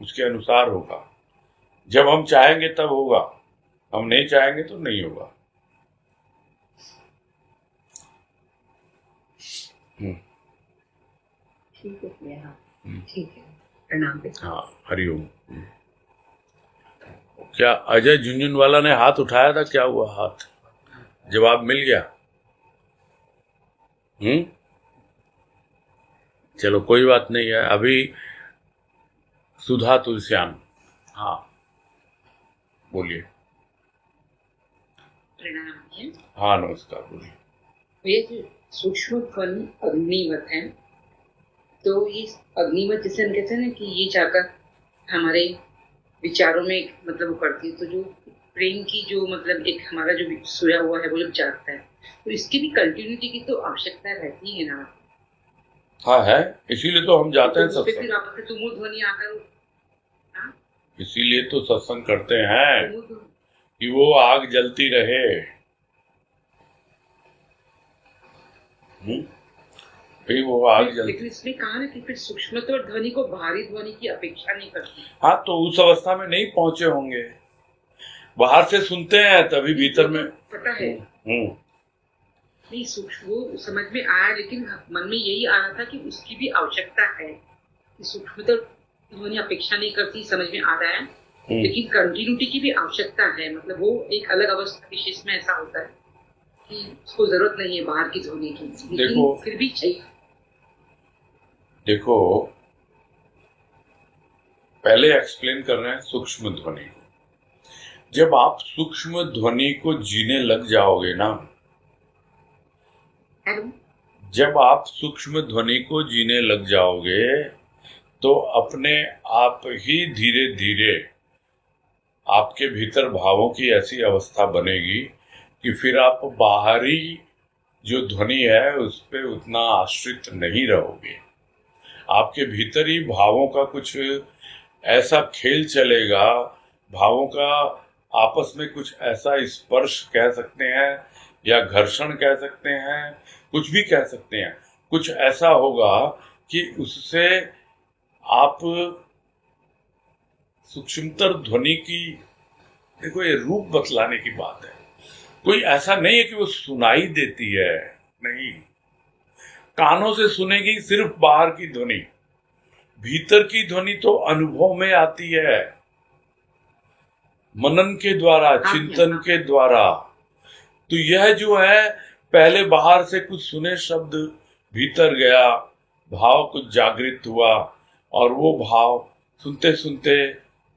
उसके अनुसार होगा। जब हम चाहेंगे तब होगा, हम नहीं चाहेंगे तो नहीं होगा। ठीक है। हाँ ठीक है, प्रणाम। हाँ, हरिओम। क्या अजय झुंझुनवाला ने हाथ उठाया था? क्या हुआ? हाथ जवाब मिल गया? चलो कोई बात नहीं है। अभी सुधा तुलसियान, हाँ बोलिए। प्रणाम। हाँ नमस्कार, बोलिए। ये सूक्ष्म ध्वनि अग्निवत है, तो ये अग्निवत जैसे हम कहते हैं ना कि ये जाकर हमारे विचारों में मतलब वो करती है, तो जो प्रेम की जो मतलब एक हमारा जो सोया हुआ है वो जब जागता है, तो इसकी भी कंटिन्यूटी की तो आवश्यकता रहती है ना। हाँ है, इसीलिए तो हम जाते हैं तो सत्संग। फिर आपके तुमुल ध्वनि आकर, इसीलिए तो सत्संग करते हैं कि वो आग जलती रहे। फिर वो आग जलती। लेकिन इसमें कहा ना कि फिर सूक्ष्मता और ध्वनि को बाहरी ध्वनि की अपेक्षा नहीं करती। हाँ, तो उस अवस्था में नहीं पहुंचे होंगे। बाहर से सुनते हैं तभी भीतर में पता है। नहीं, सूक्ष्म वो समझ में आया, लेकिन मन में यही आ रहा था कि उसकी भी आवश्यकता है कि सूक्ष्मता ध्वनि अपेक्षा नहीं करती, समझ में आ रहा है, लेकिन कंटिन्यूटी की भी आवश्यकता है। मतलब वो एक अलग अवस्था विशेष में ऐसा होता है कि उसको जरूरत नहीं है बाहर की ध्वनि की, लेकिन फिर भी चाहिए। देखो, पहले एक्सप्लेन कर रहे हैं सूक्ष्म ध्वनि को। जब आप सूक्ष्म ध्वनि को जीने लग जाओगे ना, जब आप सूक्ष्म ध्वनि को जीने लग जाओगे तो अपने आप ही धीरे धीरे आपके भीतर भावों की ऐसी अवस्था बनेगी कि फिर आप बाहरी जो ध्वनि है उस पे उतना आश्रित नहीं रहोगे। आपके भीतर ही भावों का कुछ ऐसा खेल चलेगा, भावों का आपस में कुछ ऐसा स्पर्श कह सकते हैं या घर्षण कह सकते हैं, कुछ भी कह सकते हैं। कुछ ऐसा होगा कि उससे आप सूक्ष्मतर ध्वनि की, देखो ये रूप बतलाने की बात है, कोई ऐसा नहीं है कि वो सुनाई देती है, नहीं। कानों से सुनेगी सिर्फ बाहर की ध्वनि, भीतर की ध्वनि तो अनुभव में आती है, मनन के द्वारा, चिंतन के द्वारा। तो यह जो है, पहले बाहर से कुछ सुने शब्द, भीतर गया, भाव कुछ जागृत हुआ, और वो भाव सुनते सुनते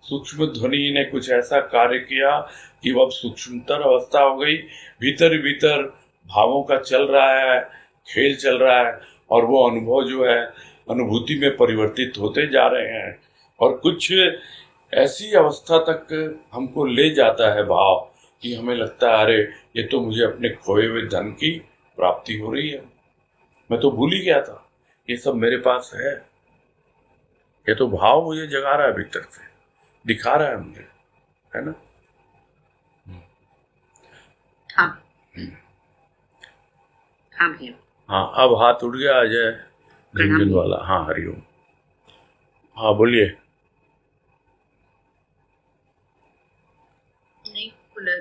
सूक्ष्म ध्वनि ने कुछ ऐसा कार्य किया कि वह सूक्ष्मतर अवस्था हो गई। भीतर भीतर भावों का चल रहा है, खेल चल रहा है, और वो अनुभव जो है अनुभूति में परिवर्तित होते जा रहे हैं, और कुछ ऐसी अवस्था तक हमको ले जाता है भाव कि हमें लगता है अरे ये तो मुझे अपने खोए हुए धन की प्राप्ति हो रही है, मैं तो भूल ही गया था, ये सब मेरे पास है। ये तो भाव मुझे जगा रहा है, भीतर से दिखा रहा है मुझे, है ना। हाँ हाँ भैया। हाँ, अब हाथ उठ गया अजय झुंझुनवाला। हाँ हरिओम। हाँ बोलिए। नहीं खुला।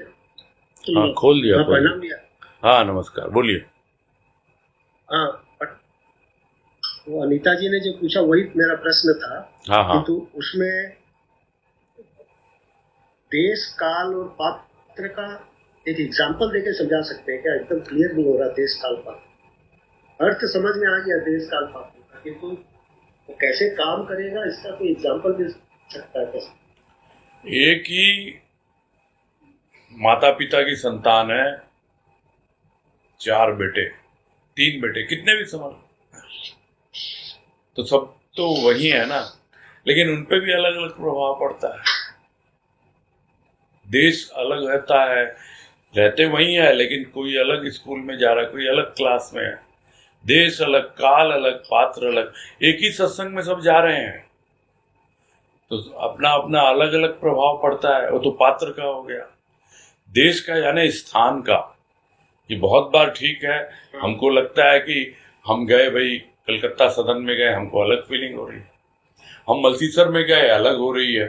हाँ खोल दिया। हाँ प्रणाम भैया। हाँ नमस्कार, बोलिए। हाँ, वो अनीता जी ने जो पूछा वही मेरा प्रश्न था। हाँ हाँ। किंतु उसमें देश काल और पात्र का एक एग्जाम्पल देके समझा सकते हैं क्या? एकदम क्लियर नहीं हो रहा देश काल पात्र। अर्थ समझ में आ गया देश काल पात्र का, किंतु वो कैसे काम करेगा इसका कोई एग्जाम्पल मिल सकता है कैसे? एक ही माता पिता की संतान है, 4 बेटे, 3 बेटे, कितने भी समझ, तो सब तो वही है ना, लेकिन उन पे भी अलग अलग प्रभाव पड़ता है। देश अलग रहता है, रहते वही है, लेकिन कोई अलग स्कूल में जा रहा है, कोई अलग क्लास में है। देश अलग, काल अलग, पात्र अलग, एक ही सत्संग में सब जा रहे हैं, तो अपना अपना अलग अलग प्रभाव पड़ता है। वो तो पात्र का हो गया। देश का यानी स्थान का, ये बहुत बार ठीक है, हमको लगता है कि हम गए भाई कलकत्ता सदन में गए, हमको अलग फीलिंग हो रही है। हम मलसीसर में गए, अलग हो रही है।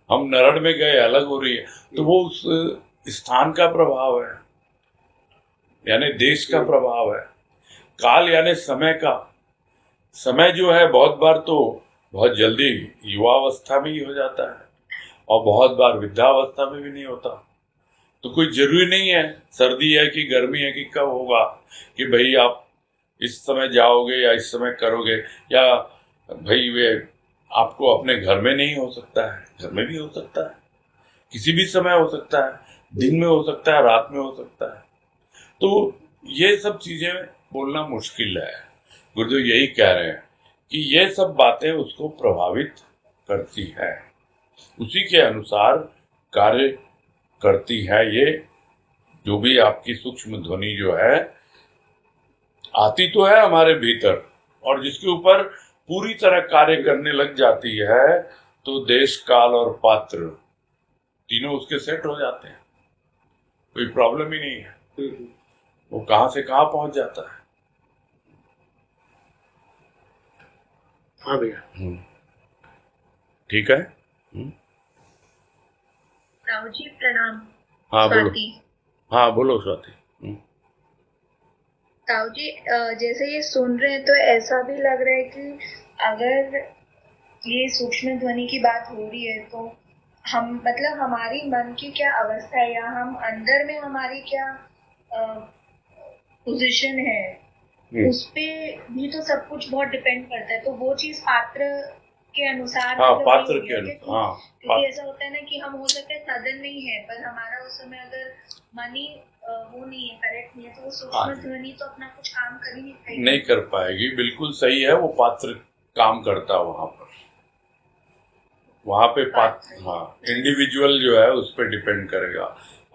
हम नरड़ में गए, अलग हो रही है। तो वो उस स्थान का प्रभाव है, यानी देश का प्रभाव है। काल यानी समय का, समय जो है बहुत बार तो बहुत जल्दी युवावस्था में ही हो जाता है, और बहुत बार वृद्धावस्था में भी नहीं होता। तो कोई जरूरी नहीं है सर्दी है कि गर्मी है कि कब होगा, कि भाई आप इस समय जाओगे या इस समय करोगे, या भाई वे आपको अपने घर में नहीं हो सकता है, घर में भी हो सकता है, किसी भी समय हो सकता है, दिन में हो सकता है, रात में हो सकता है। तो ये सब चीजें बोलना मुश्किल है। गुरुदेव यही कह रहे हैं कि ये सब बातें उसको प्रभावित करती है, उसी के अनुसार कार्य करती है। ये जो भी आपकी सूक्ष्म ध्वनि जो है आती तो है हमारे भीतर, और जिसके ऊपर पूरी तरह कार्य करने लग जाती है, तो देश काल और पात्र तीनों उसके सेट हो जाते हैं, कोई प्रॉब्लम ही नहीं है। वो कहां से कहां पहुंच जाता है। हाँ भैया, ठीक है। राव जी प्रणाम। हाँ बोलो। स्वाति। हाँ बोलो स्वाति। ताऊ जी, जैसे ये सुन रहे हैं तो ऐसा भी लग रहा है कि अगर ये सूक्ष्म ध्वनि की बात हो रही है तो हम मतलब हमारी मन की क्या अवस्था है, या हम अंदर में हमारी क्या पोजीशन है, उस पे भी तो सब कुछ बहुत डिपेंड करता है। तो वो चीज पात्र के अनुसार, हाँ, मतलब पात्र नहीं के है, अनुसार, क्योंकि हाँ, क्योंकि ऐसा होता है ना कि हम हो सकता है सदन नहीं है, पर हमारा उस समय अगर मनी वो नहीं है, करेक्ट नहीं है, तो वो सूक्ष्म ध्वनि तो अपना कुछ काम कर ही नहीं पाएगी। नहीं कर पाएगी, बिल्कुल सही है। वो पात्र काम करता वहां पर, वहां पे पात्र, हाँ, इंडिविजुअल जो है उस पर डिपेंड करेगा।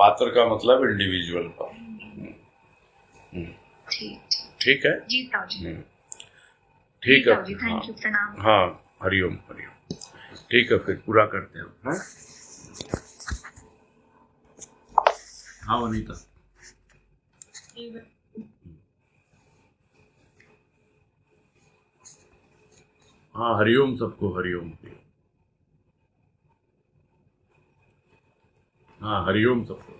पात्र का मतलब इंडिविजुअल पर। ठीक है जी ताऊ जी। ठीक है, थैंक यू, प्रणाम। हाँ, हरिओम हरिओम। ठीक है, फिर पूरा करते हैं। हाँ, हाँ वनीता। हाँ, हरिओम सबको, हरिओम। हाँ, हरिओम सबको।